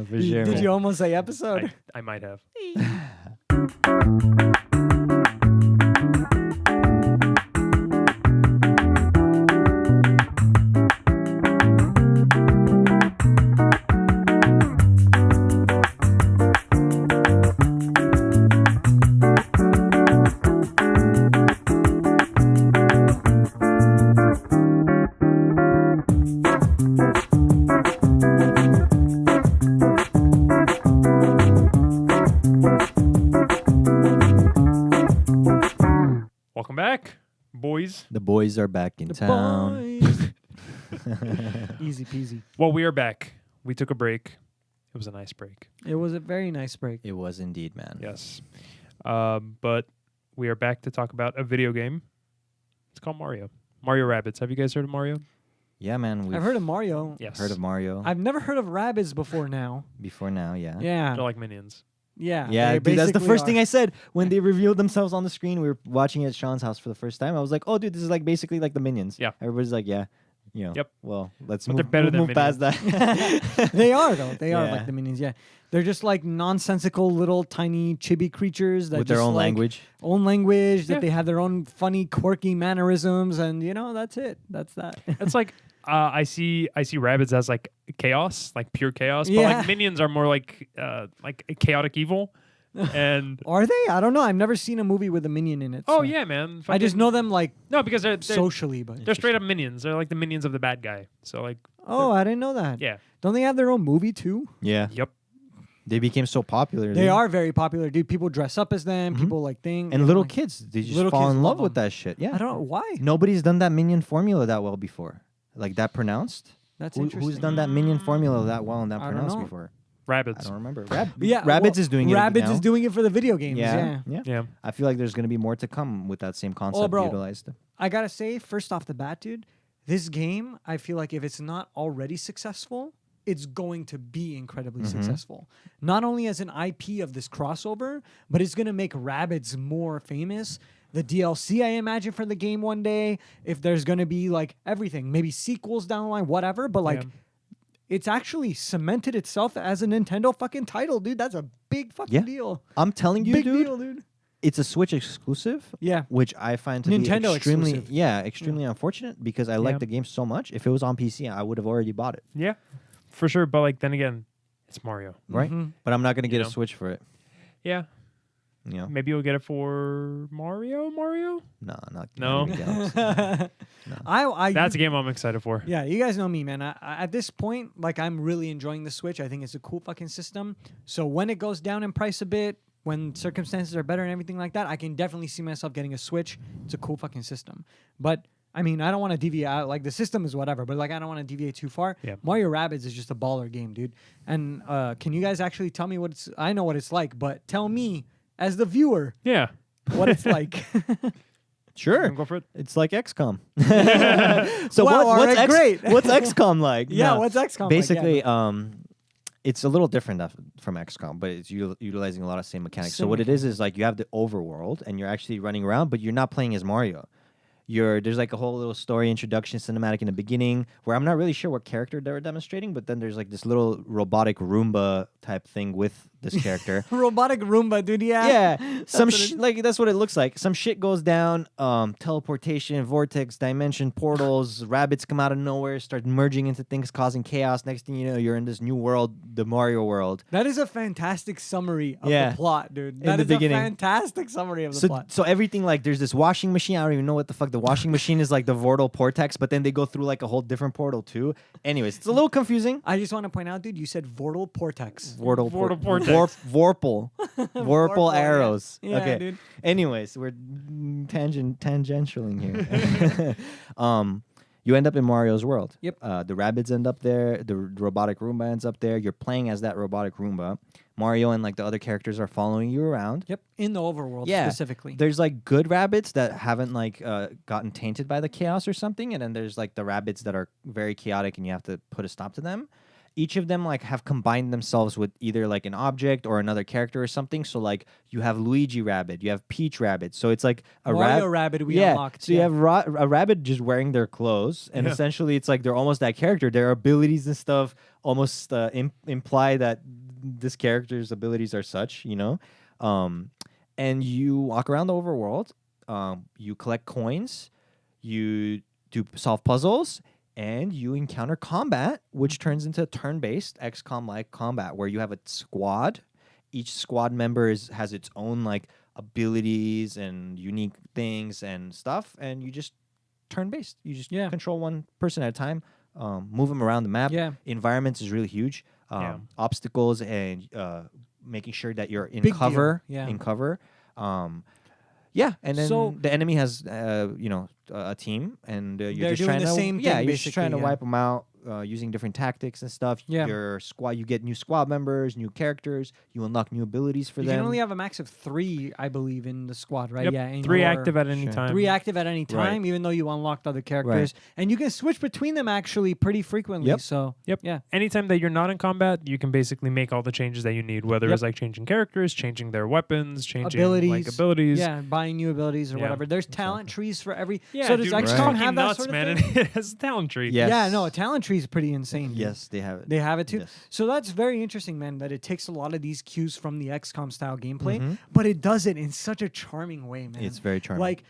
For sure. Did man. you almost say episode? I might have. Welcome back, boys. The boys are back in The town. boys. Easy peasy. Well, we are back. We took a break. It was a nice break. It was a very nice break. It was indeed, man. Yes. But we are back to talk about a video game. It's called Mario. Mario Rabbids. Have you guys heard of Mario? Yeah, man. We've I've heard of Mario. Yes. heard of Mario I've never heard of Rabbids before now. before now. Yeah. Yeah. They're like minions. Yeah. Yeah, they dude, that's the basically first are. thing I said when they revealed themselves on the screen. We were watching it at Sean's house for the first time. I was like, "Oh, dude, this is like basically like the Minions." Yeah. Everybody's like, "Yeah." You know. Yep. Well, let's But move, they're better than move past that. They are though. They are Yeah. like the minions. Yeah, they're just like nonsensical little tiny chibi creatures that With their just, own like, language. Own language that Yeah. they have their own funny, quirky mannerisms, and that's it. That's that. It's like I see rabbits as like chaos, like pure chaos. But Yeah. like minions are more like chaotic evil. And Are they? I don't know. I've never seen a movie with a minion in it. oh so yeah, man. I just Fucking- know them like no, because they're socially, but they're straight up minions. They're like the minions of the bad guy. So like oh, I didn't know that. yeah, Don't they have their own movie too? Yeah. yep. They became so popular. They dude. are very popular, dude. People dress up as them. People like things. And little kids, they just Little fall kids in love love with them. that shit. Yeah. I don't know why. Nobody's done that minion formula that well before. Like that pronounced. That's Who's interesting. done that minion formula that well and that I don't pronounced know. before? I Rabbits. don't remember. Yeah, Rabbids is doing it Rabbids now. is doing it for the video games. Yeah. Yeah. I feel like there's going to be more to come with that same concept bro. utilized. I gotta say, first off the bat, dude, this game, I feel like if it's not already successful, it's going to be incredibly successful. Not only as an IP of this crossover, but it's gonna make Rabbids more famous. The DLC, I imagine, for the game one day. If there's gonna be like everything, maybe sequels down the line, whatever. But like, Yeah. it's actually cemented itself as a Nintendo fucking title, dude. That's a big fucking Yeah. deal. I'm telling you, Big dude, deal, dude. it's a Switch exclusive. Yeah. Which I find to Nintendo be extremely, exclusive. extremely unfortunate because I like Yeah. the game so much. If it was on PC, I would have already bought it, Yeah, for sure. But like then again, it's Mario. right? Mhm. But I'm not going to get know. a Switch for it. Yeah, You know, maybe you'll get it for Mario. no, not No. not Galaxy. I That's a game I'm excited for. Yeah, you guys know me, man. At this point, like, I'm really enjoying the Switch. I think it's a cool fucking system. So when it goes down in price a bit, when circumstances are better and everything like that, I can definitely see myself getting a Switch. It's a cool fucking system. But I mean, I don't want to deviate. Like, the system is whatever, but like, I don't want to deviate too far. Yeah. Mario Rabbids is just a baller game, dude. And can you guys actually tell me what it's? I know what it's like, but tell me as the viewer Yeah, what it's like. Sure. go for it. It's like XCOM. So Wow, what's alright, great. what's XCOM like? Yeah, No. what's XCOM like? Basically, Yeah. it's a little different from XCOM, but it's utilizing a lot of same mechanics. So Same what it is like you have the overworld, and you're actually running around, but you're not playing as Mario. There's like a whole little story introduction cinematic in the beginning where I'm not really sure what character they were demonstrating, but then there's like this little robotic Roomba type thing with this character. Robotic Roomba, dude. Yeah. Yeah, like that's what it looks like. Some shit goes down, teleportation, vortex, dimension, portals. Rabbits come out of nowhere, start merging into things, causing chaos. Next thing you know, you're in this new world, the Mario world. That is a fantastic summary of Yeah. the plot, dude. In That the is beginning. a fantastic summary of the So, plot. so everything like there's this washing machine. I don't even know what the fuck the washing machine is like. The Vortal Portex, but then they go through like a whole different portal too. Anyways, it's a little confusing. I just want to point out, dude, you said Vortal Portex. Vortal Vortex. Vorpal. Vorpal yeah. arrows. Yeah, okay. dude. Anyways, we're tangentialing here. You end up in Mario's world. Yep. The Rabbids end up there. The robotic Roomba ends up there. You're playing as that robotic Roomba. Mario and like the other characters are following you around. Yep. In the overworld Yeah. specifically. There's like good rabbits that haven't like gotten tainted by the chaos or something, and then there's like the rabbits that are very chaotic, and you have to put a stop to them. Each of them like have combined themselves with either like an object or another character or something. So like you have Luigi Rabbit, you have Peach Rabbit. So it's like a Mario Rabbit we unlocked. So you have a rabbit just wearing their clothes, and Yeah. essentially it's like they're almost that character. Their abilities and stuff almost imply that this character's abilities are such, you know. And you walk around the overworld. You collect coins. You solve puzzles. And you encounter combat, which turns into turn-based XCOM-like combat, where you have a squad. Each squad member has its own like abilities and unique things and stuff, and you just turn-based. You just Yeah. control one person at a time, move them around the map. Yeah. Environments is really huge. Yeah. Obstacles and making sure that you're in Big deal. cover. Yeah. In cover. Yeah, and then So- the enemy has, a team, and you're They're just doing trying the to same yeah, thing, you're just trying to basically, yeah. wipe them out. using different tactics and stuff. Yeah. Your squad, you get new squad members, new characters. You unlock new abilities for You them. can only have a max of 3, I believe, in the squad, right? Yep. Yeah, in 3 your- active at any Sure. time. 3 active at any Right. time, even though you unlocked other characters, and you can switch between them actually pretty frequently. Yep. So Yep. yeah, Anytime that you're not in combat, you can basically make all the changes that you need, whether Yep. it's like changing characters, changing their weapons, changing abilities, like abilities. yeah, buying new abilities or Yeah, whatever. There's talent trees for every. Yeah, so does dude, Right. XCOM fucking have that nuts, sort of man. thing? And it has a talent tree. Yes. Yeah, no, a talent tree is pretty insane. dude. Yes, they have it. They have it too. Yes. So that's very interesting, man, that it takes a lot of these cues from the XCOM style gameplay, Mhm. but it does it in such a charming way, man. It's very charming. Like,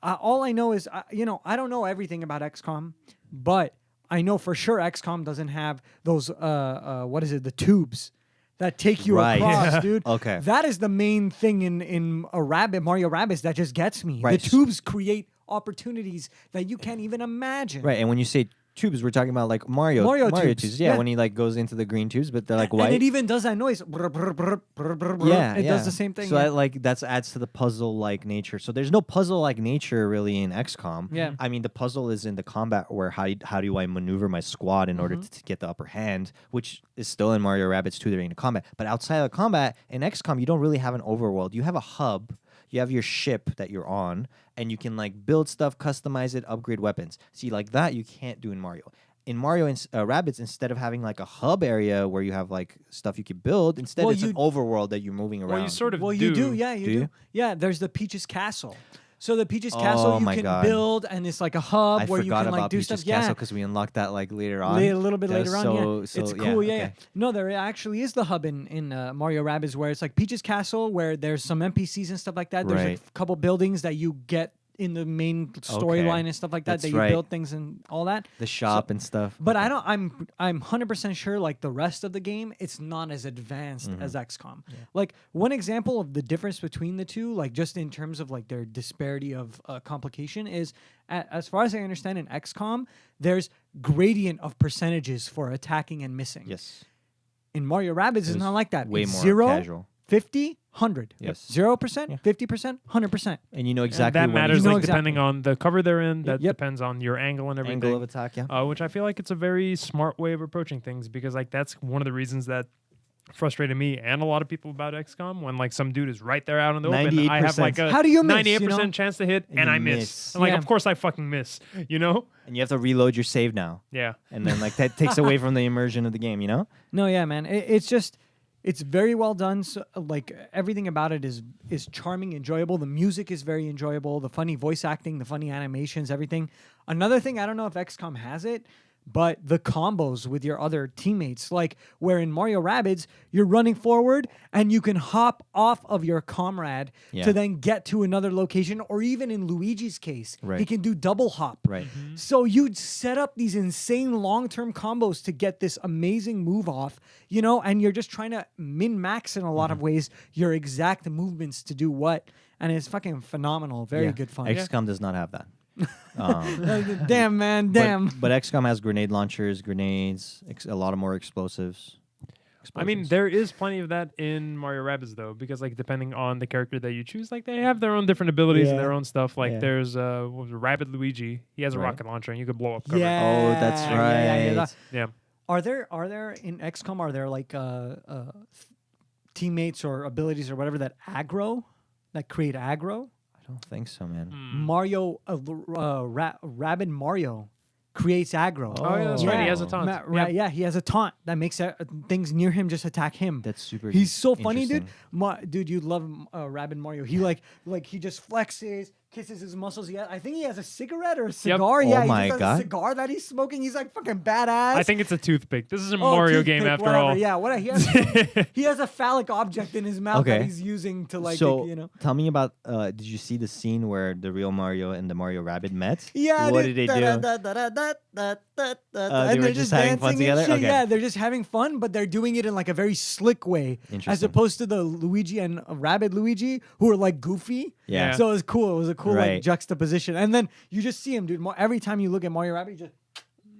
all I know is, I don't know everything about XCOM, but I know for sure XCOM doesn't have those, what is it, the tubes that take you Right. across, Yeah. dude. Okay. That is the main thing in Mario Rabbids that just gets me. Right. The tubes create opportunities that you can't even imagine. Right, and when you say tubes, we're talking about like Mario tubes, Yeah, yeah. when he like goes into the green tubes, but they're like And white. it even does that noise. Brr, brr, brr, brr, brr, brr. Yeah, It yeah. does the same thing. So yeah. that, like that adds to the puzzle-like nature. So there's no puzzle-like nature really in XCOM. Yeah. I mean, the puzzle is in the combat where how do I maneuver my squad in order to get the upper hand, which is still in Mario Rabbids 2 during the combat. But outside of the combat, in XCOM, you don't really have an overworld. You have a hub. You have your ship that you're on, and you can like build stuff, customize it, upgrade weapons. See, like that you can't do in Mario. In Mario and Rabbids, instead of having like a hub area where you have like stuff you can build, instead Well, it's an overworld that you're moving around. Well, you sort of Well, do. you do, yeah, you Do do. you? Yeah, there's the Peach's Castle. So the Peach's Oh Castle you my can God. build, and it's like a hub I where you forgot can like about do Peach's stuff. Castle Yeah, because we unlocked that like later on. a little bit That later was on. so- It's so, cool. Yeah. okay. No, there actually is the hub in Mario Rabbids where it's like Peach's Castle, where there's some NPCs and stuff like that. There's Right. a couple buildings that you get in the main storyline and stuff like that. That's That you right. build things and all that. The shop and stuff. But I don't. I'm 100% sure. Like the rest of the game, it's not as advanced as XCOM. Like one example of the difference between the two, like just in terms of like their disparity of complication, is as far as I understand in XCOM, there's gradient of percentages for attacking and missing. Yes. In Mario Rabbids, it's not like that. Way It's more 0, casual. 50, 100. Yes. 0%, 50%, 100%. And you know And exactly that when matters, You know like depending exactly. on the cover they're in. That Yep. depends on your angle and everything. angle of attack. Yeah. Which I feel like it's a very smart way of approaching things, because like that's one of the reasons that frustrated me and a lot of people about XCOM when like some dude is right there out in the open. I have like a How do you miss, 98% you know? chance to hit And and you I miss. miss. I'm like, Yeah. of course I fucking miss, you know? And you have to reload your save now, Yeah. and then like that takes away from the immersion of the game. You know. No, yeah, man. It's just, it's very well done. So, like everything about it is charming, enjoyable. The music is very enjoyable. The funny voice acting, the funny animations, everything. Another thing, I don't know if XCOM has it, but the combos with your other teammates, like where in Mario Rabbids, you're running forward and you can hop off of your comrade Yeah. to then get to another location, or even in Luigi's case, he Right. can do double hop. Right. So you'd set up these insane long-term combos to get this amazing move off, you know, and you're just trying to min-max in a lot of ways your exact movements to do what, and it's fucking phenomenal. Very Yeah. good fun. XCOM does not have that. Um, Damn, man, damn. But XCOM has grenade launchers, grenades, a lot of more explosives. I mean, Explosions. there is plenty of that in Mario Rabbids though, because like depending on the character that you choose, like they have their own different abilities and Yeah. their own stuff. Like Yeah. there's what was it, Rabbid Luigi. He has a Right. rocket launcher and you could blow up cover. Yeah. Oh, that's yeah, right. Yeah. Are there in XCOM, are there like teammates or abilities or whatever that create aggro? I don't think so, man. Mario, Rabbid Mario creates aggro. Oh, yeah, that's right. He has a taunt. Right, yeah, he has a taunt that makes things near him just attack him. That's super. He's so funny, dude. interesting. Dude, you love Rabbid Mario. He like he just flexes, kisses his muscles. I think he has a cigarette or a cigar. Yeah, Oh he my just has God. a cigar that he's smoking. He's like fucking badass. I think it's a toothpick. This is a Oh, Mario toothpick, game after whatever. all. Yeah, what he has a phallic object in his mouth that Okay. he's using to like, So you know. tell me about. Did you see the scene where the real Mario and the Mario Rabbid met? Yeah, What dude. did they do? They They were just having fun together? Okay. Yeah, they're just having fun, but they're doing it in like a very slick way, as Interesting. opposed to the Luigi and Rabbid Luigi who are like goofy. Yeah. So it was cool. It was a cool like Right. juxtaposition, and then you just see him, dude. Every time you look at Mario Rabbid, you just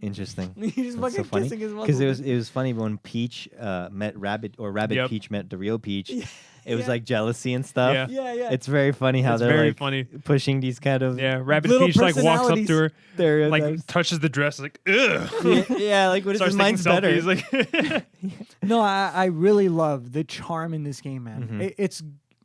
Interesting. he's just That's so fucking funny kissing his because muscles. it was funny when Peach met Rabbid, or Rabbid Yep. Peach met the real Peach, It was Yeah. like jealousy and stuff. Yeah. Yeah, yeah. It's very funny how It's they're very like funny. pushing these kind of Rabbid Little Peach like walks up to her, stereotypes. like touches the dress, like ugh. yeah, like what is Starts his taking mind's better? selfies, like No, I really love the charm in this game, man. Mhm.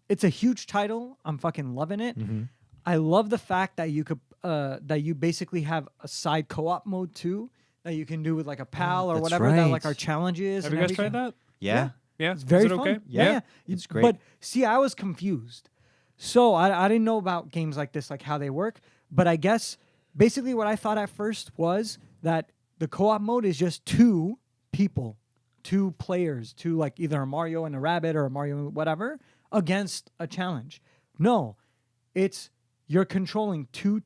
It's a huge title. I'm fucking loving it. Mhm. I love the fact that you could that you basically have a side co-op mode too that you can do with like a pal or that's whatever that like right. our challenge is. have and you guys everything. tried that? Yeah. Yeah, It's very is it fun. okay? Yeah, It's great. But see, I was confused. So I didn't know about games like this, like how they work. But I guess basically what I thought at first was that the co-op mode is just two people, two players, two like either a Mario and a Rabbit or a Mario whatever against a challenge. No, it's you're controlling two,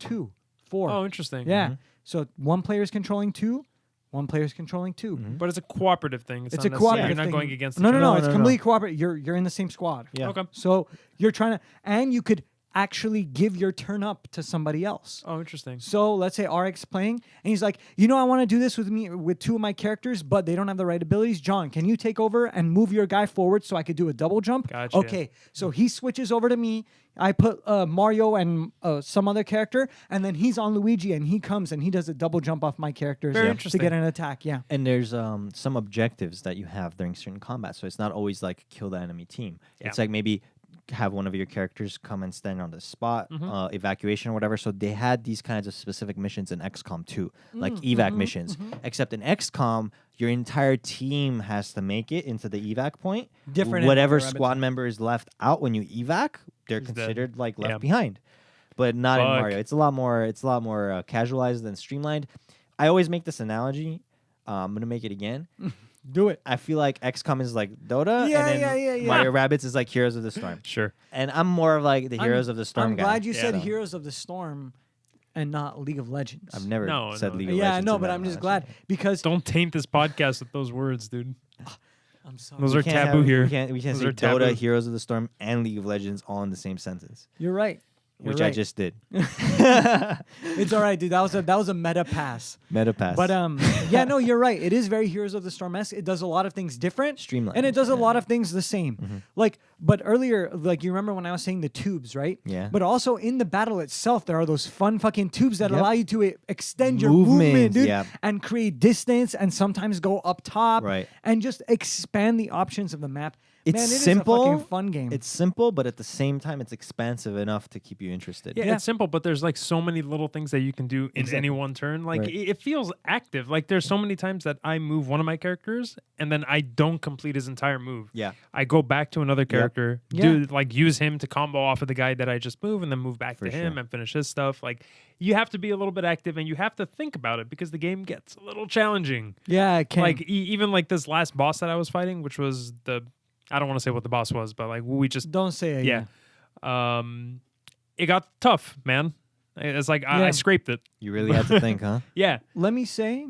four. Oh, interesting. Yeah. So one player is controlling two, one player is controlling 2. But it's a cooperative thing. It's It's not a cooperative You're not thing. going against No, each no, other. no. No, It's no, completely cooperative. You're in the same squad. Yeah. Okay. So you're trying to, and you could actually give your turn up to somebody else. Oh, interesting. So let's say RX playing, and he's like, I want to do this with 2 of my characters, but they don't have the right abilities. John, can you take over and move your guy forward so I could do a double jump? Gotcha. Okay, so he switches over to me. I put Mario and some other character, and then he's on Luigi, and he comes and he does a double jump off my characters Very to interesting. get an attack. Yeah. And there's some objectives that you have during certain combat. So it's not always like kill the enemy team. Yeah. It's like maybe have one of your characters come and stand on the spot, evacuation or whatever. So they had these kinds of specific missions in XCOM 2, like evac missions. Except in XCOM, your entire team has to make it into the evac point. Different in Whatever Rabbid squad member is left out when you evac, they're He's dead. considered like left Yeah. behind. But not in Fuck. Mario. It's a lot more casualized and streamlined. I always make this analogy. I'm gonna make it again. Do it. I feel like XCOM is like Dota, Yeah, and then yeah. Mario Rabbids is like Heroes of the Storm. Sure. And I'm more of like the Heroes of the Storm I'm guy. glad you Yeah, said no. Heroes of the Storm and not League of Legends. I've never No, said no. League of Yeah, Legends. no, in but that I'm just analogy. glad because Don't taint this podcast with those words, dude. I'm sorry. Those We are can't taboo here. We can't Those say are Dota, taboo. Heroes of the Storm, and League of Legends all in the same sentence, You're right. You're which I right. just did. It's all right, dude. That was a meta pass. Meta pass. But yeah, no, you're right. It is very Heroes of the Storm-esque. It does a lot of things different, Streamlined, and it does a lot of things the same. Like, but earlier, like you remember when I was saying the tubes, right? Yeah. But also in the battle itself, there are those fun fucking tubes that Yep. allow you to extend your Movement, movement, dude, yeah. and create distance, and sometimes go up top, Right. and just expand the options of the map. It's Man, it simple. is a fucking fun game. It's simple, but at the same time, it's expansive enough to keep you interested. Yeah, Yeah. it's simple, but there's like so many little things that you can do in any one turn. Like Right. it feels active. Like there's so many times that I move one of my characters and then I don't complete his entire move. Yeah. I go back to another character, Yeah. do like use him to combo off of the guy that I just moved, and then move back For to him sure. and finish his stuff. Like you have to be a little bit active and you have to think about it because the game gets a little challenging. yeah, it can. Like even like this last boss that I was fighting, which was I don't want to say what the boss was, but like we just don't say it. yeah. It got tough, man. It's like I Yeah. scraped it. You really have to think, huh? Yeah. Let me say,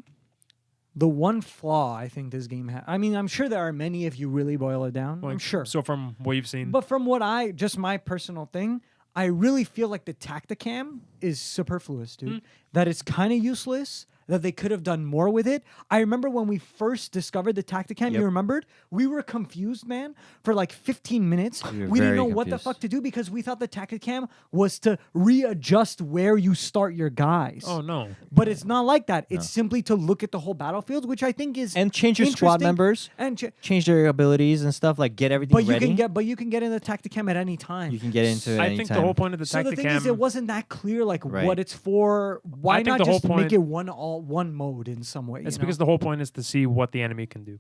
the one flaw I think this game has. I mean, I'm sure there are many if you really boil it down. I'm Like, sure. So from what you've seen, But from what just my personal thing, I really feel like the Tacticam is superfluous, dude. That it's kind of useless, that they could have done more with it. I remember when we first discovered the Tacticam, you Yep. remembered? We were confused, man, for like 15 minutes. We were We didn't very know what the confused. fuck to do because we thought the Tacticam was to readjust where you start your guys. oh no, But it's not like that. It's simply to look at the whole battlefield, which I think is And change your squad interesting. members, And change their abilities and stuff. Like get everything but you ready. can get in the Tacticam at any time. You can get into it I anytime. think the whole point of the So the thing is, Tacticam. it wasn't that clear, like Right. what it's for. Why I think not the whole just make point- it one mode in some way? It's you because know? the whole point is to see what the enemy can do.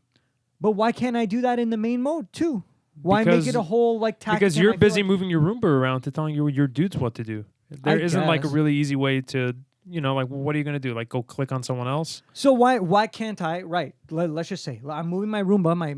But why can't I do that in the main mode too? Why Because- make it a whole like Tacticam? Because I you're feel busy like- moving your Roomba around to telling your dudes what to do. There isn't like a guess. really easy way to, like, well, what are you gonna do? Like, go click on someone else? So why can't I? Right. Let's just say I'm moving my Roomba, my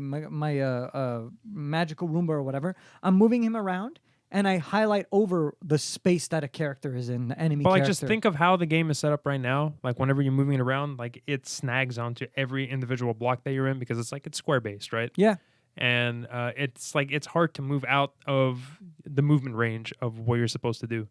magical Roomba or whatever. I'm moving him around, and I highlight over the space that a character is in, the enemy But like, character. just think of how the game is set up right now. Like, whenever you're moving it around, like it snags onto every individual block that you're in because it's square based, right? Yeah. And it's hard to move out of the movement range of what you're supposed to do.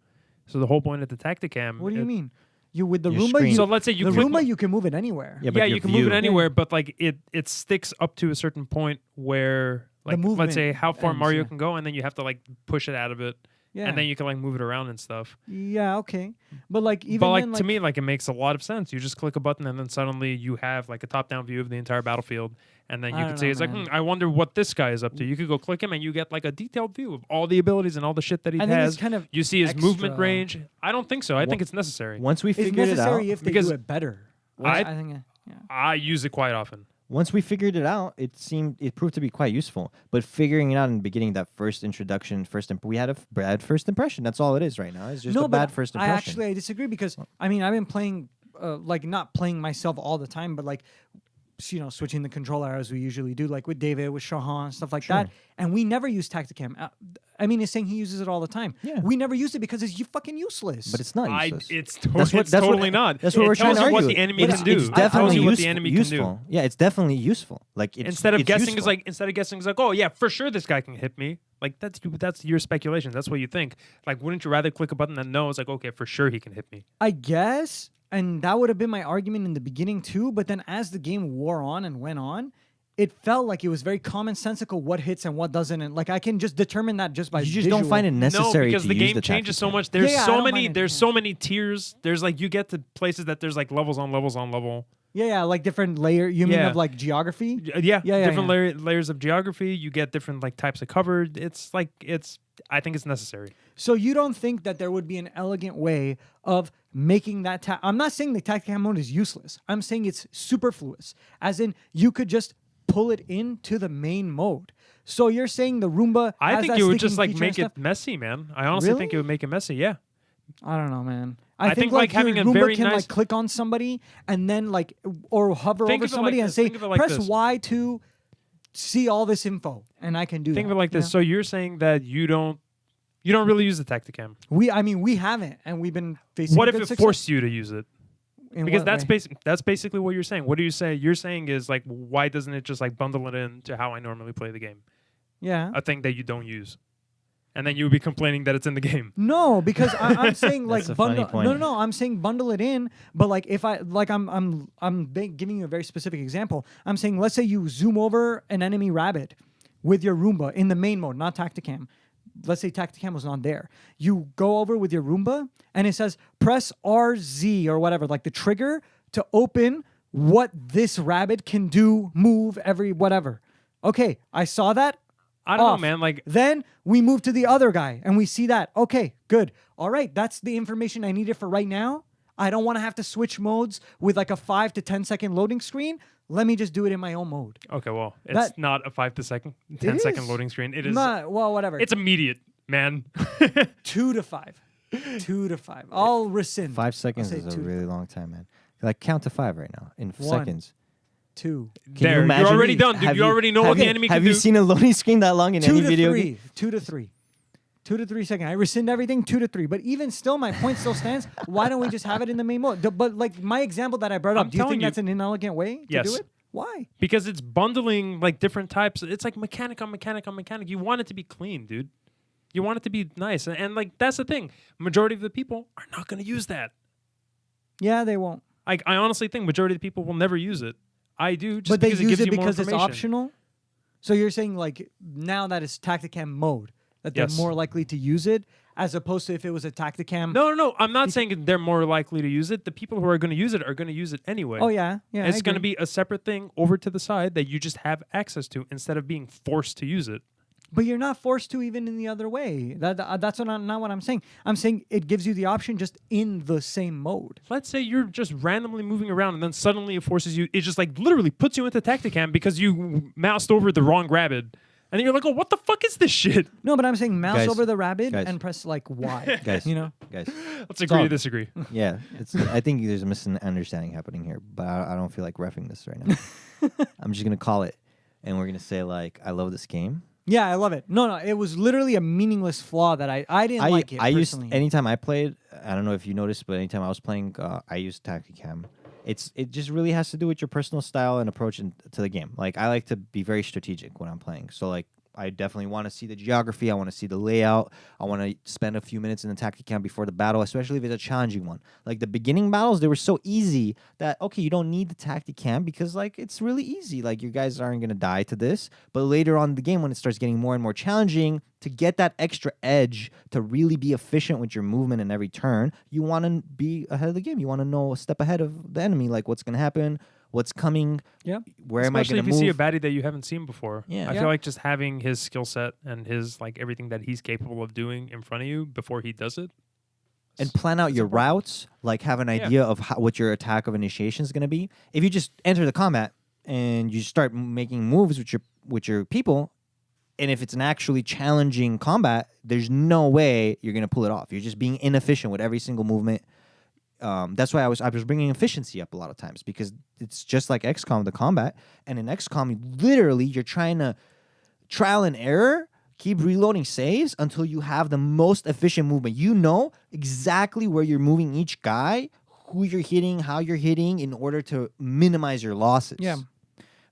So the whole point of the Tacticam. What do you mean? You with the Your Roomba? screen. You, So let's say you the click Roomba, you can move it anywhere. Yeah, but yeah, your you can move it view- anywhere, but like it sticks up to a certain point where Like movement let's say how far ends, Mario yeah. can go, and then you have to like push it out of it, Yeah. and then you can like move it around and stuff. Yeah, okay. But like even But like then, to me, like it makes a lot of sense. You just click a button, and then suddenly you have like a top-down view of the entire battlefield, and then I you don't could say know, it's like, man. I wonder what this guy is up to. You could go click him, and you get like a detailed view of all the abilities and all the shit that he I think has. it's kind of You see his movement extra. range. I don't think so. I think it's necessary. Once we It's figured it out, necessary if they because do it better. I- I think. Yeah. I use it quite often. once we figured it out, it proved to be quite useful. But figuring it out in the beginning, that first introduction, we had a bad first impression. That's all it is right now. It's just a but bad first impression. I disagree because I mean I've been playing like not playing myself all the time, but like switching the controller as we usually do, like with David, with Shahan, stuff like that. And we never use Tacticam. I mean, he's saying he uses it all the time. Yeah. We never use it because it's fucking useless. But it's not useless. It's That's totally not. That's what It we're trying tells to you argue. what the enemy It's- can do. It's It tells definitely you what useful, the enemy useful. can do. Yeah, it's definitely useful. Like Instead of guessing, useful. it's like, oh yeah, for sure this guy can hit me. Like that's your speculation. That's what you think. Like, wouldn't you rather click a button than no? It's like, okay, for sure he can hit me. I guess, and that would have been my argument in the beginning too. But then as the game wore on and went on, it felt like it was very commonsensical what hits and what doesn't, and like I can just determine that just by you just don't find it No, necessary because to the use game the changes so Tacticam. much. There's Yeah, I so don't many. mind it, There's yeah. so many tiers. There's like you get to places that there's like levels on levels on level. Yeah, like different layer. You mean Yeah. of like geography? Yeah, Yeah, different layers of geography. You get different like types of cover. It's like I think it's necessary. So you don't think that there would be an elegant way of making that? I'm not saying the Tacticam mode is useless. I'm saying it's superfluous, as in you could just pull it into the main mode. So you're saying the Roomba? I has think that it would sticking just like feature and make it stuff? messy, man. I honestly think it Really? would make it messy. Yeah. I don't know, man. I think, like, your having a Roomba very can nice- like click on somebody and then like or hover Think over of it like somebody and this. say Think of it like press this. Y to see all this info, and I can do Think that. of it like this. So you're saying that you don't really use the Tacticam. We haven't, and we've been facing. What a if good it success. forced you to use it? In Because what that's way? that's basically what you're saying. What do you say? You're saying is like, why doesn't it just like bundle it in to how I normally play the game? Yeah. A thing that you don't use, and then you would be complaining that it's in the game. No, because I'm saying like That's a funny bundle. point. No. I'm saying bundle it in. But like if I like giving you a very specific example. I'm saying let's say you zoom over an enemy rabbit with your Roomba in the main mode, not Tacticam. Let's say Tacticam was not there. You go over with your Roomba and it says press RZ or whatever, like the trigger to open what this rabbit can do, move every whatever. Okay, I saw that. I don't Off. know, man. Like, Then we move to the other guy and we see that. Okay, good. All right, that's the information I needed for right now. I don't want to have to switch modes with like a 5 to 10 second loading screen. Let me just do it in my own mode. okay, well, it's That- not a 10 second is. loading screen. It is. Not, well, whatever. It's immediate, man. 2 to 5. 2 to 5. I'll rescind. 5 seconds say is a 2 to really long time, man. Like count to 5 right now in 1. seconds. 2. Can There, you're imagine- already done, dude. have You already know what the enemy can Have do. you seen a loading screen that long in 2 any to video 3. game? 2 to 3. 2 to 3 seconds. I rescind everything 2 to 3. But even still, my point still stands. Why don't we just have it in the main mode? But like my example that I brought up, I'm do you telling think you- that's an inelegant way to Yes. do it? Why? Because it's bundling like different types. It's like mechanic on mechanic on mechanic. You want it to be clean, dude. You want it to be nice. And like that's the thing. Majority of the people are not going to use that. Yeah, they won't. I honestly think majority of the people will never use it. I do, just But they because use it gives it you more because it's information. optional. So you're saying like now that it's Tacticam mode, that they're Yes. more likely to use it as opposed to if it was a Tacticam. No. I'm not saying they're more likely to use it. The people who are going to use it are going to use it anyway. Oh yeah, yeah. It's going to be a separate thing over to the side that you just have access to instead of being forced to use it. But you're not forced to even in the other way. That's not what I'm saying. I'm saying it gives you the option just in the same mode. Let's say you're just randomly moving around and then suddenly it forces you, it just like literally puts you into Tacticam because you moused over the wrong Rabbid. And then you're like, oh, what the fuck is this shit? No, but I'm saying mouse Guys, over the rabbit guys. and press like Y. Guys, You know? guys. Let's agree all- to disagree. Yeah, I think there's a misunderstanding happening here, but I don't feel like reffing this right now. I'm just gonna call it, and we're gonna say like, I love this game. Yeah, I love it. No, it was literally a meaningless flaw that I didn't like it I used personally. anytime I played. I don't know if you noticed, but anytime I was playing, I used Tacticam. It just really has to do with your personal style and approach to the game. Like I like to be very strategic when I'm playing. So like I definitely want to see the geography. I want to see the layout. I want to spend a few minutes in the tactic camp before the battle, especially if it's a challenging one. Like the beginning battles, they were so easy that, okay, you don't need the tactic camp because like it's really easy. Like you guys aren't going to die to this. But later on in the game, when it starts getting more and more challenging, to get that extra edge, to really be efficient with your movement in every turn, you want to be ahead of the game. You want to know a step ahead of the enemy, like what's going to happen, what's coming, where am I Especially going to if move. you see a baddie that you haven't seen before. Yeah. I Yeah. feel like just having his skill set and his like everything that he's capable of doing in front of you before he does it. And plan out It's your important. routes, like have an idea of what your attack of initiation is going to be. If you just enter the combat and you start making moves with your people, and if it's an actually challenging combat, there's no way you're going to pull it off. You're just being inefficient with every single movement. That's why I was bringing efficiency up a lot of times, because it's just like XCOM, the combat. And in XCOM, literally, you're trying to trial and error, keep reloading saves until you have the most efficient movement. You know exactly where you're moving each guy, who you're hitting, how you're hitting, in order to minimize your losses. Yeah.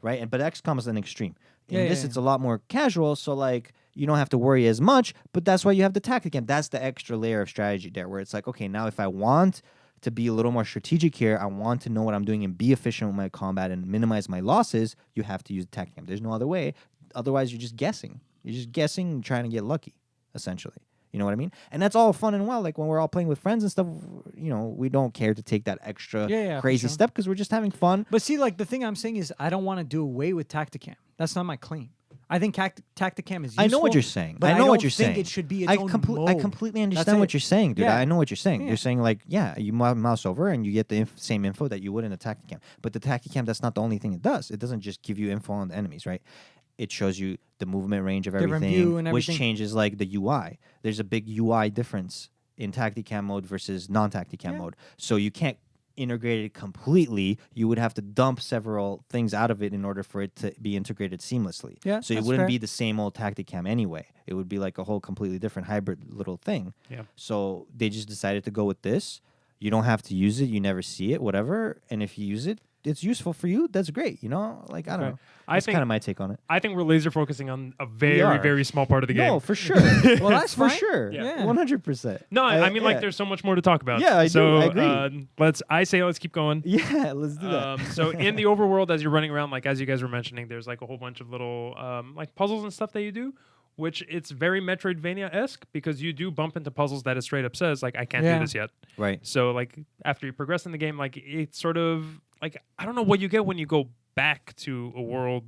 Right? But XCOM is an extreme. In Yeah, this, yeah, it's a lot more casual, so like you don't have to worry as much, but that's why you have the tactic camp. That's the extra layer of strategy there, where it's like, okay, now if I want to be a little more strategic here, I want to know what I'm doing and be efficient with my combat and minimize my losses, you have to use the tactic camp. There's no other way. Otherwise, you're just guessing. You're just guessing and trying to get lucky, essentially. You know what I mean? And that's all fun and well. Like when we're all playing with friends and stuff, you know, we don't care to take that extra for crazy sure. step because we're just having fun. But see, like the thing I'm saying is, I don't want to do away with Tacticam. That's not my claim. I think Tacticam is useful. I know what you're saying. But I know what don't you're think saying. it should be its I own I mode. completely That's understand what it. you're saying, dude. Yeah. I know what you're saying. Yeah. You're saying like, yeah, you mouse over and you get the same info that you would in a Tacticam. But the Tacticam, that's not the only thing it does. It doesn't just give you info on the enemies, right? It shows you the movement range of Different everything, view and which everything. changes like the UI. There's a big UI difference in Tacticam mode versus non-Tacticam Yeah. mode. So you can't integrate it completely. You would have to dump several things out of it in order for it to be integrated seamlessly. Yeah, So it that's wouldn't fair. be the same old Tacticam anyway. It would be like a whole completely different hybrid little thing. Yeah. So they just decided to go with this. You don't have to use it. You never see it, whatever. And if you use it, it's useful for you. That's great. You know, like, I don't Okay. know. I That's think kind of my take on it. I think we're laser focusing on a are. very, very small part of the game. No, for sure. Well, that's for fine. sure. Yeah. 100%. No, I mean, like, yeah. there's so much more to talk about. Yeah, I do. so, I agree. let's keep going. Yeah, let's do that. So in the overworld, as you're running around, like as you guys were mentioning, there's like a whole bunch of little like puzzles and stuff that you do, which it's very Metroidvania-esque because you do bump into puzzles that it straight up says like I can't Yeah. do this yet. Right. So like after you progress in the game, like it's sort of like I don't know what you get when you go back to a world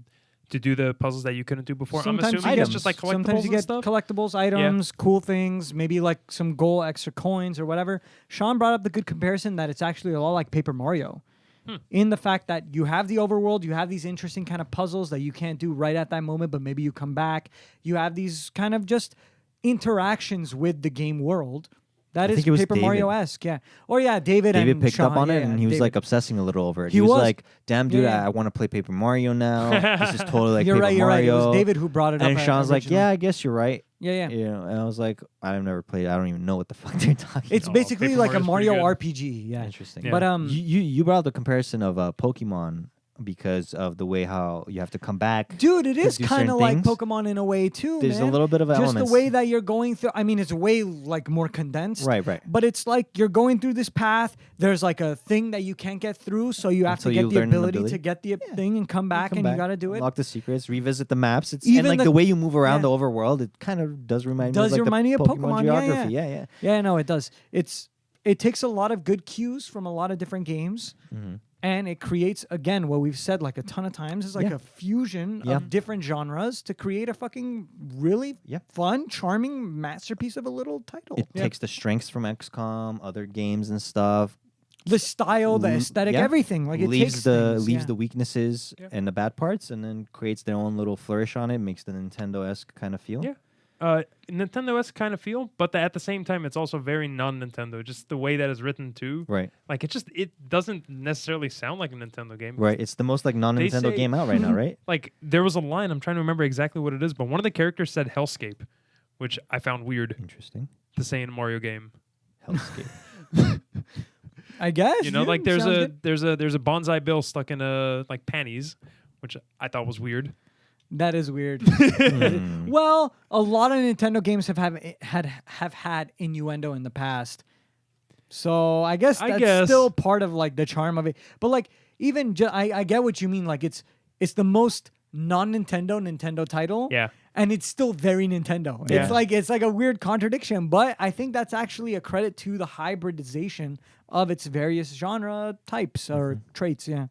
to do the puzzles that you couldn't do before. Sometimes I'm assuming you it's get- just like collectibles Sometimes you and get stuff. collectibles, items, cool things, maybe like some gold, extra coins or whatever. Sean brought up the good comparison that it's actually a lot like Paper Mario. In the fact that you have the overworld, you have these interesting kind of puzzles that you can't do right at that moment, but maybe you come back. You have these kind of just interactions with the game world. That I is think it was Paper David. Mario-esque, yeah. Or yeah, David David picked Sean, up on it yeah, and he was David. like obsessing a little over it. He He was was. like, "Damn, dude, Yeah, yeah. I want to play Paper Mario now. This is totally like You're Paper right, you're right. It Mario." was David who brought it up. And Sean's like, "Yeah, I guess you're right." Yeah. You know, and I was like, "I've never played. I don't even know what the fuck they're talking." It's Oh, basically Paper like a Mario's Mario pretty RPG, yeah. Interesting. Yeah. But You brought up the comparison of Pokemon because of the way how you have to come back. dude, it to is do kind certain of like things. Pokemon in a way too. There's man. a little bit of just elements. the way that you're going through. I mean, it's way like more condensed. Right. But it's like you're going through this path. There's like a thing that you can't get through, so you have Until to get you the learn an ability to ability. get the thing and come back, Come and back, you got to do it. Unlock the secrets, revisit the maps. It's Even and like the- the way you move around yeah. the overworld, it kind of does remind me. Does of like remind the me of Pokemon, yeah, geography. yeah. Yeah. Yeah, no, it does. It takes a lot of good cues from a lot of different games. Mm-hmm. And it creates, again, what we've said like a ton of times is like Yeah. a fusion Yeah. of different genres to create a fucking really Yeah. fun, charming masterpiece of a little title. It takes the strengths from XCOM, other games and stuff. The style, the l- aesthetic, yeah. everything. Like it leaves takes the things, leaves yeah. the weaknesses Yeah. and the bad parts, and then creates their own little flourish on it. Makes the Nintendo-esque kind of feel. Yeah. Nintendo-esque kind of feel, but at the same time, it's also very non-Nintendo. Just the way that it's written too. Right. Like it doesn't necessarily sound like a Nintendo game. Right. It's the most like non-Nintendo say- game out right now, right? Like there was a line, I'm trying to remember exactly what it is, but one of the characters said Hellscape, which I found weird Interesting. to say in a Mario game. Hellscape. I guess. You know, yeah, like there's sounds a good. there's a bonsai Bill stuck in a like panties, which I thought was weird. That is weird. Hmm. Well, a lot of Nintendo games have had innuendo in the past, so I guess that's still part of like the charm of it. But like even I get what you mean. Like it's the most non-Nintendo title. Yeah. And it's still very Nintendo. Yeah. It's like a weird contradiction, but I think that's actually a credit to the hybridization of its various genre types or traits. Yeah.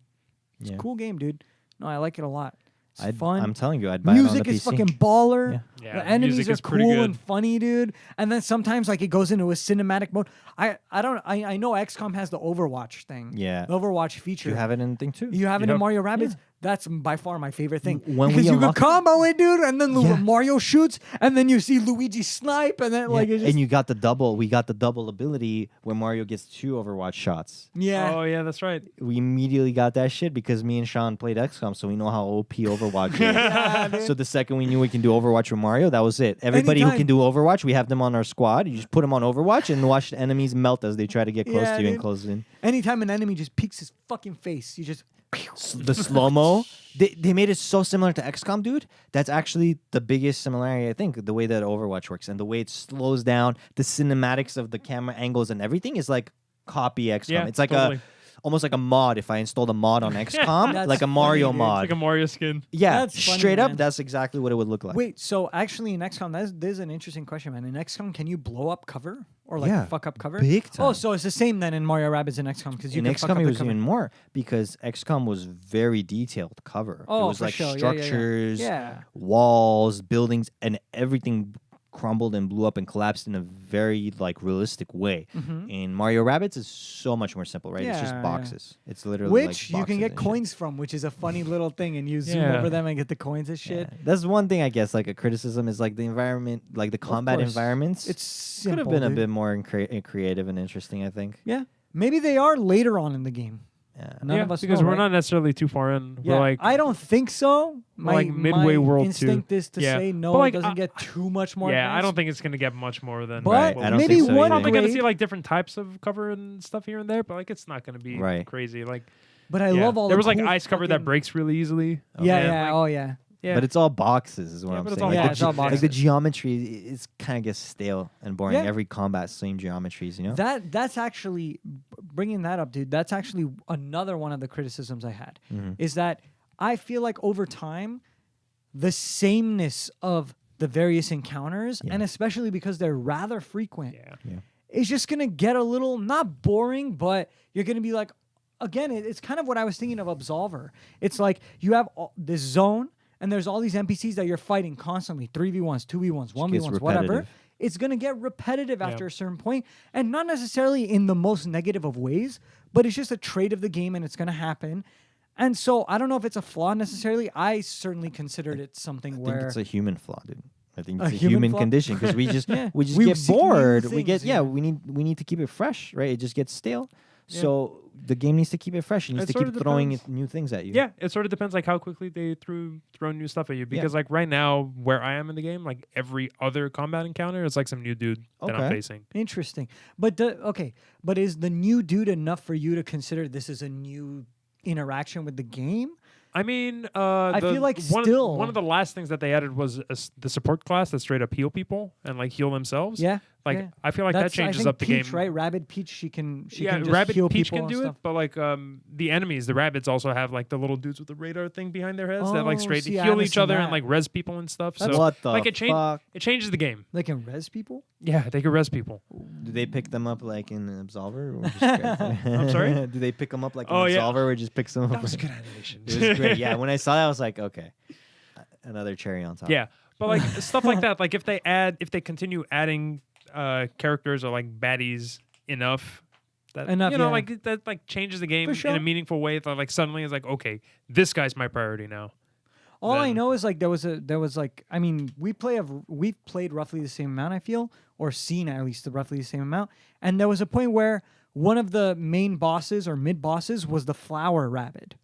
It's a cool game, dude. No, I like it a lot. It's fun. I'm telling you, I'd buy it on the Music is PC. fucking baller. Yeah. Yeah, The the enemies music are is pretty cool good. and funny, dude. And then sometimes like it goes into a cinematic mode. I know XCOM has the Overwatch thing. Yeah. The Overwatch feature. You have it in thing too. You have it Yep. in Mario Rabbids. That's by far my favorite thing. When because we you can unlock it- combo it, dude, and then Yeah. Mario shoots, and then you see Luigi snipe, and then like it's just, and you got the double. We got the double ability when Mario gets 2 Overwatch shots. yeah. Oh yeah, that's right. We immediately got that shit because me and Sean played XCOM, so we know how OP Overwatch is. Yeah, dude. So the second we knew we can do Overwatch with Mario, that was it. Everybody Anytime. who can do Overwatch, we have them on our squad. You just put them on Overwatch and watch the enemies melt as they try to get close Yeah, to you and dude. close in. Anytime an enemy just peeks his fucking face, you just The slow mo, they made it so similar to XCOM, dude. That's actually the biggest similarity, I think. The way that Overwatch works and the way it slows down, the cinematics of the camera angles and everything is like copy XCOM. Yeah, it's like totally. almost like a mod. If I installed a mod on XCOM, That's like a Mario funny, dude. mod. Like a Mario skin. Yeah, That's funny, straight up, man. that's exactly what it would look like. wait. So actually, in XCOM, there's an interesting question, man. In XCOM, can you blow up cover or like Yeah, fuck up cover? big Oh, time. so it's the same then in Mario Rabbids and XCOM because you In can fuck XCOM, up it the was cover. even more because XCOM was very detailed cover. Oh, it was for like sure. Yeah, yeah, yeah. structures, Yeah. walls, buildings, and everything crumbled and blew up and collapsed in a very like realistic way. Mhm. In Mario Rabbids, it's so much more simple, right? It's Yeah, just yeah. boxes. It's literally Which like you can boxes get and shit. coins from, which is a funny little thing, and you zoom Yeah. over them and get the coins and shit. Yeah. That's one thing I guess. Like a criticism is like the environment, like the combat course. environments. It's could have simple, been a dude. bit more creative and interesting. I think. Yeah, maybe they are later on in the game. Yeah. None yeah, of us because know, we're right? not necessarily too far in. Yeah, We're like I don't think so. My, like midway my world instinct two. is to Yeah. say no. But, like, it doesn't get too much more. yeah, I don't advanced. think it's gonna get much more than. But Right, what I don't we maybe think so We're one either. probably gonna see grade- like different types of cover and stuff here and there, but like it's not gonna be Right. crazy. Like But I yeah. love all. there the was like cool ice cover that fucking- breaks really easily. Yeah, and, yeah, like, oh yeah. yeah. But it's all boxes, is what Yeah, I'm but it's saying. all Like, Yeah, it's all like the boxes. geometry, it kind of gets stale and boring. Yeah. Every combat, same geometries, you know. That's actually bringing that up, dude. That's actually another one of the criticisms I had Mhm. is that I feel like over time, the sameness of the various encounters, Yeah. and especially because they're rather frequent, yeah. it's just gonna get a little not boring, but you're gonna be like, again, it's kind of what I was thinking of Absolver. It's like you have this zone, and there's all these NPCs that you're fighting constantly, 3v1s, 2v1s, 1v1s, whatever. repetitive. It's gonna get repetitive Yeah. after a certain point, and not necessarily in the most negative of ways, but it's just a trait of the game, and it's gonna happen. And so I don't know if it's a flaw necessarily. I certainly considered it something I think where it's a human flaw, dude. I think A it's a human human flaw? condition because we just Yeah. we just We get seek new bored. We things, get yeah. we need to keep it fresh, right? It just gets stale. Yeah. So the game needs to keep it fresh. It needs It to sort keep of throwing depends. new things at you. Yeah, it sort of depends like how quickly they throw new stuff at you. Because like right now, where I am in the game, like every other combat encounter is like some new dude that I'm Okay. facing. interesting. But but is the new dude enough for you to consider this is a new interaction with the game? I mean, I feel like one still- one of the last things that they added was the support class that straight up heal people and like heal themselves. Yeah. Like yeah. I feel like that That's, I changes think up the Peach, game. right? Rabbid Peach, she can Yeah, just Rabbid heal Peach people can and do it, stuff. but like the enemies, the rabbits also have like the little dudes with the radar thing behind their heads that like Oh, straight see, I heal haven't each seen other that. and like res people and stuff. So What the like fuck? it changes the game. They can res people? Yeah, they can res people. Do they pick them up like in an Absolver? Or just I'm sorry? Do they pick them up like in Oh, an yeah. Absolver or just picks them up? That was good animation. It was great. Yeah, when I saw that, I was like, okay, another cherry on top. Yeah, but like stuff like that, like if they continue adding characters or like baddies enough, that Enough, you know, yeah. like that like changes the game For sure. in a meaningful way. That like suddenly it's like, okay, this guy's my priority now. All I Then- know is like there was like I mean we've played roughly the same amount I feel or seen at least roughly the same amount, and there was a point where one of the main bosses or mid bosses was the flower rabbit,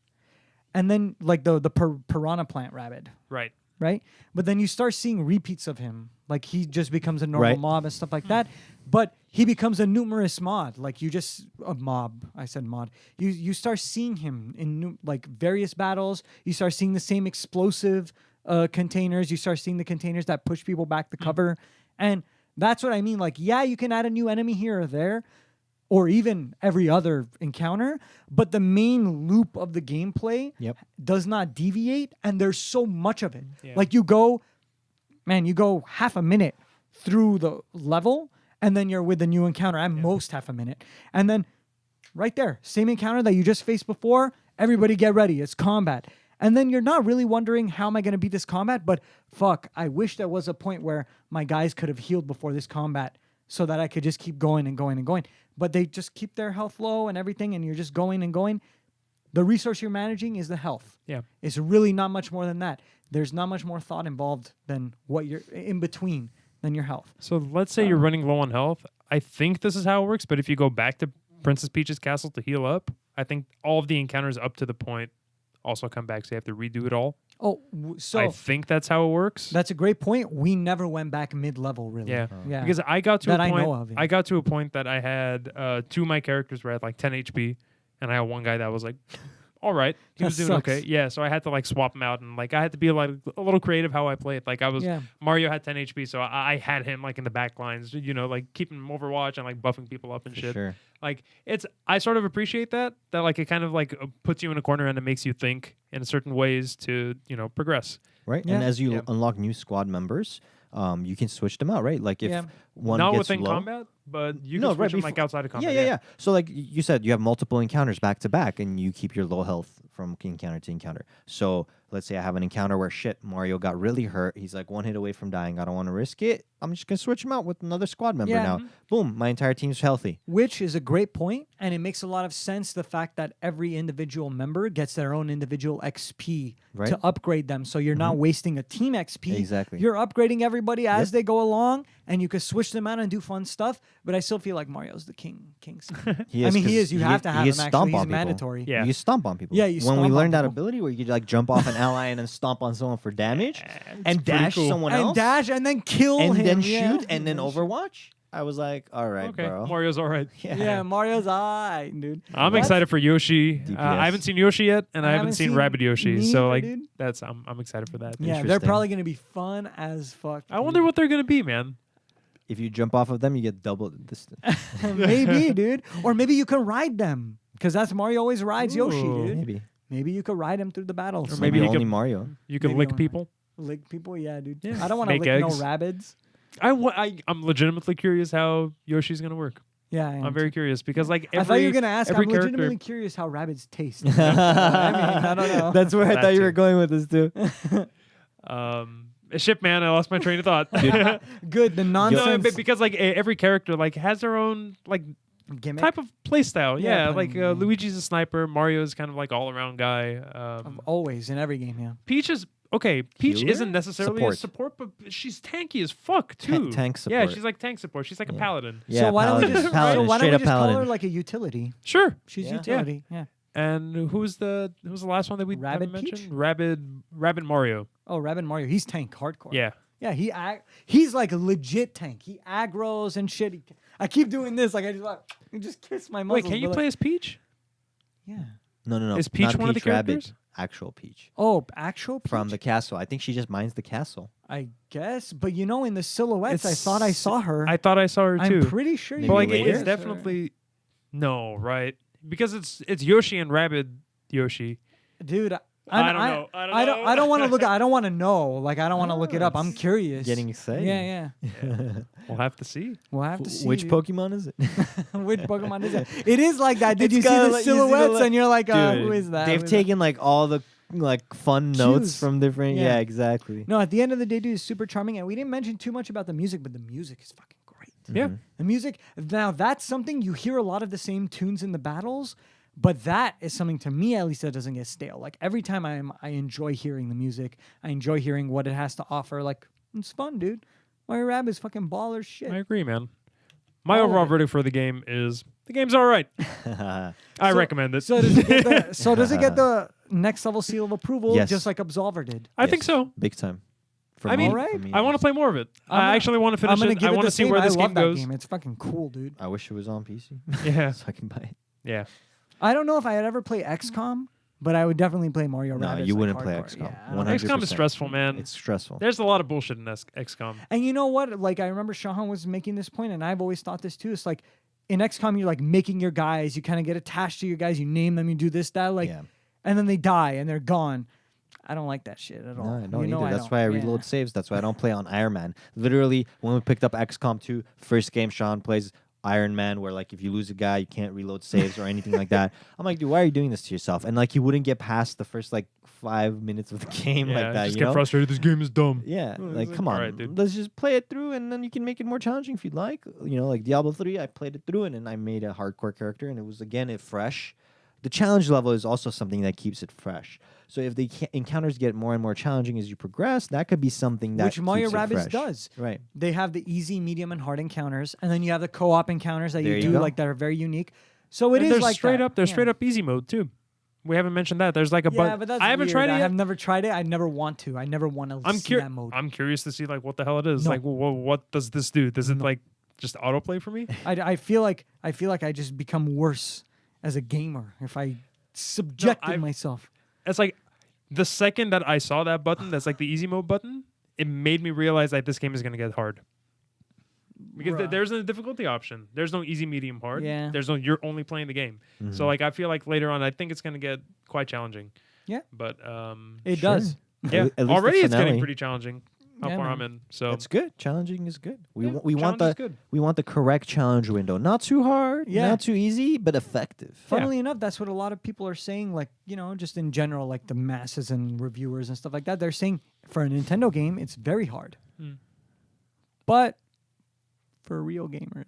and then like the piranha plant rabbit, Right. right? But then you start seeing repeats of him, like he just becomes a normal Right. mob and stuff like that. But he becomes a numerous mod, like you just a mob. I said mod. You start seeing him in like various battles. You start seeing the same explosive containers. You start seeing the containers that push people back the cover. And that's what I mean. Like, yeah, you can add a new enemy here or there, or even every other encounter, but the main loop of the gameplay does not deviate, and there's so much of it. Yeah. Like, you go half a minute through the level, and then you're with the new encounter at most half a minute. And then right there, same encounter that you just faced before, everybody get ready, it's combat. And then you're not really wondering, how am I going to beat this combat? But fuck, I wish there was a point where my guys could have healed before this combat so that I could just keep going and going and going. But they just keep their health low and everything, and you're just going and going. The resource you're managing is the health. Yeah. It's really not much more than that. There's not much more thought involved than what you're in between than your health. So let's say you're running low on health. I think this is how it works, but if you go back to Princess Peach's castle to heal up, I think all of the encounters up to the point also come back, so you have to redo it all. Oh, so I think that's how it works. that's a great point. We never went back mid-level, really. Yeah. Yeah. Because I got to That a I point. know of, yeah. I got to a point that I had two of my characters were at like 10 HP, and I had one guy that was like, all right, he That was doing sucks. okay. Yeah, so I had to like swap him out, and like I had to be like a little creative how I played. Like I was Mario had 10 HP, so I had him like in the back lines, like keeping him Overwatch and like buffing people up and For shit. sure. Like I sort of appreciate that like it kind of like puts you in a corner and it makes you think in certain ways to progress. Right. Yeah. And as you Yeah. unlock new squad members, you can switch them out, right? Like if one Not gets within low, combat, but you No, can switch right, them like before- outside of combat. Yeah. So like you said, you have multiple encounters back to back, and you keep your low health from encounter to encounter. So let's say I have an encounter where Mario got really hurt. He's like one hit away from dying. I don't want to risk it. I'm just gonna switch him out with another squad member Yeah. now. Boom, my entire team's healthy. Which is a great point, and it makes a lot of sense, the fact that every individual member gets their own individual XP Right. to upgrade them, so you're not wasting a team XP. Exactly. You're upgrading everybody as they go along, and you can switch them out and do fun stuff, but I still feel like Mario's the king. He I mean, he 'cause is. You have to have he him, is actually. stomp He's on people. mandatory. Yeah. You stomp on people. Yeah, you when we stomp on learned that people. ability where you could like jump off an ally and then stomp on someone for damage and pretty dash cool. someone And else dash and then kill and him. then yeah. shoot and then Overwatch. I was like, all right, Okay, bro. Mario's all right. Yeah, Mario's alright, dude. I'm What? excited for Yoshi. DPS. I haven't seen Yoshi yet, and I haven't seen Rabbid Yoshi. me So neither, like, dude. that's I'm excited for that. Yeah, they're Interesting. probably gonna be fun as fuck. I wonder what they're gonna be, man. If you jump off of them, you get double the distance. Maybe, dude. Or maybe you can ride them, because that's Mario always rides Yoshi, Ooh. dude. Maybe. Maybe you could ride him through the battles. Or maybe Maybe you only could- Mario. You can Maybe lick one. people. Lick people, yeah, dude. Yeah. I don't want to Make lick eggs. no rabbids. I'm legitimately curious how Yoshi's gonna work. Yeah, I'm very curious because like I thought you were gonna ask. I'm every legitimately character. curious how rabbids taste. I mean, I don't know. That's where I That thought you too. were going with this too. Ship man, I lost my train of thought. Good. The No, nonsense because like every character like has their own like gimmick type of play style. Yeah, Yeah, but, like Luigi's a sniper. Mario's kind of like all around guy. of always in every game. Yeah. Peach is okay. Peach Healer? isn't necessarily a support, but she's tanky as fuck too. Tank Yeah, support. she's like tank support. She's like a Yeah. paladin. Yeah, so why don't we paladin. just Paladin, so why don't straight we up just call her paladin. like a utility? Sure. She's Yeah. utility. Yeah. And who's the last one that we Rabbid haven't Peach? mentioned? Rabbid Mario. Oh, Rabbid Mario. He's tank hardcore. Yeah. Yeah. He's like a legit tank. He aggroes and shit. I keep doing this. Like I just kiss my muscles. Wait, can you but play as Peach? Yeah. No. Is Peach not one of the Peach Rabbid, characters? Actual Peach. Oh, actual Peach? From the castle. I think she just mines the castle. I guess, but in the silhouettes, I thought I saw her. I thought I saw her too. I'm pretty sure. Maybe But like later? it's definitely no, right? Because it's Yoshi and Rabbid Yoshi. Dude. I don't know. I don't want to look. I don't want to know. Like I don't want to look it up. I'm curious. Getting excited. Yeah. We'll have to see. We'll have to see. Which dude. Pokemon is it? Which Pokemon is it? It is like that. Did It's you see kinda the like- you see the silhouettes li- and you're like, Dude, who is that? They've Who is taken like all the like fun notes Cues. from different. Yeah. Yeah, exactly. that? No, at the end of the day, dude, it's super charming, and we didn't mention too much about the music, but the music is fucking great. Yeah. The music. Now that's something you hear a lot of the same tunes in the battles. But that is something to me, at least, that doesn't get stale. Like every time I enjoy hearing the music. I enjoy hearing what it has to offer. Like it's fun, dude. Mario Rabbid is fucking baller shit. I agree, man. My All of overall it. verdict for the game is the game's all right. I recommend it. So does it get the next level seal of approval, Yes. just like Absolver did? I think so. Big time. For I mean, for Alright. me, I want to play more of it. I actually want to finish I'm gonna it. give I it want the to see same. where I this love game that goes. game. It's fucking cool, dude. I wish it was on PC. Yeah. So I can buy it. Yeah. I don't know if I had ever played XCOM, But I would definitely play Mario No, Rabbids. you like, wouldn't play hardcore. XCOM. Yeah, I don't know. 100%. XCOM is stressful, man. It's stressful. There's a lot of bullshit in XCOM. And you know what? Like, I remember Shahan was making this point, and I've always thought this too. It's like in XCOM, you're like making your guys. You kind of get attached to your guys. You name them. You do this, that. Like, Yeah. and then they die and they're gone. I don't like that shit at all. No, I don't You know either. That's don't. why I Yeah. reload saves. That's why I don't play on Iron Man. Literally, when we picked up XCOM 2, first game, Sean plays Iron Man, where like if you lose a guy, you can't reload saves or anything like that. I'm like, dude, why are you doing this to yourself? And like, he wouldn't get past the first like 5 minutes of the game Yeah, like that. just You get know? frustrated. This game is dumb. Yeah, Well, like it's come like, on, alright, dude. let's just play it through, and then you can make it more challenging if you'd like. You know, like Diablo 3, I played it through, and then I made a hardcore character, and it was again fresh. The challenge level is also something that keeps it fresh. So if the encounters get more and more challenging as you progress, that could be something that Which Mario keeps it Rabbids fresh. does. Right. They have the easy, medium, and hard encounters, and then you have the co-op encounters that There you you do go. like that are very unique. So it And is there's like straight that. up. There's Yeah. straight up easy mode too. We haven't mentioned that. There's like a Yeah, but that's I haven't weird. tried it I yet. have never tried it. I never want to. I never want to I'm see that mode. I'm curious to see like what the hell it is. No. Like, what does this do? Does it like just autoplay for me? I feel like I just become worse as a gamer if I subjected I've- myself. It's like the second that I saw that button, that's like the easy mode button, it made me realize that this game is gonna get hard. Because Bruh. there's a difficulty option. There's no easy, medium, hard. Yeah. There's no. You're only playing the game. So like I feel like later on, I think it's gonna get quite challenging. Yeah. But It Sure. does. yeah, At least the already it's getting finale. pretty challenging. How Yeah, far man. I'm in. So That's good. Challenging is good. We yeah, we want challenge is the good. we want the correct challenge window. Not too hard, Yeah. not too easy, but effective. Funnily enough, that's what a lot of people are saying. Like, you know, just in general, like the masses and reviewers and stuff like that. They're saying for a Nintendo game, it's very hard. Hmm. But for real gamers,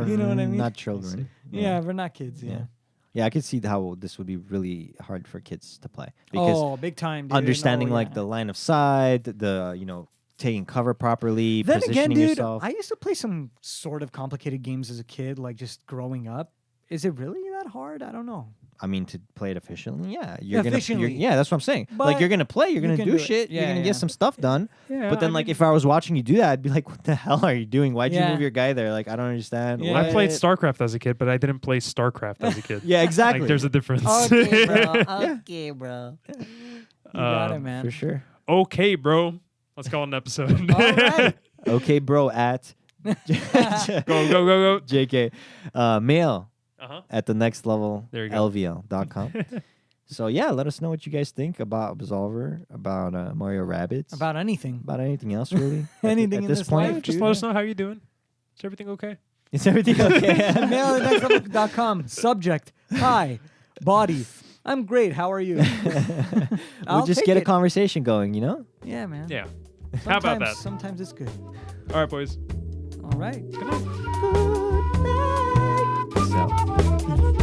you know what I mean? Not children. yeah, we're not kids. Yeah. Yeah, I could see how this would be really hard for kids to play because Oh, big time. Dude. understanding Oh, like yeah. the line of sight, the taking cover properly, Then positioning again, dude, yourself. I used to play some sort of complicated games as a kid, like just growing up. Is it really that hard? I don't know. I mean, to play it efficiently, yeah, you're Efficiently. yeah, that's what I'm saying. But Like you're gonna play, you're you gonna can do do it. shit, you're Yeah, gonna yeah. get some stuff done. Yeah, But then, I like, mean, if I was watching you do that, I'd be like, "What the hell are you doing? Why'd you Yeah. move your guy there? Like, I don't understand." Yeah. I played What?" StarCraft as a kid, but I didn't play StarCraft as a kid. Yeah, exactly. Like, there's a difference. Okay, bro. Okay, bro. You got it, man. for sure. Okay, bro. Let's call it an episode. All right. Okay, bro. At Go, go. JK, mail Uh-huh. at the next level. There you go. LVL.com. So yeah, let us know what you guys think about Absolver, about Mario Rabbids, About anything. about anything else really. Anything at in this this point. life, Just dude. let us know how you're doing. Is everything okay? Is everything okay? Mail at nextlevel.com. Subject. Hi. Body. I'm great. How are you? We'll I'll just take get a it. conversation going, you know? Yeah, man. Yeah. How about that? Sometimes it's good. All right, boys. All right. Good night. Good night. Peace out.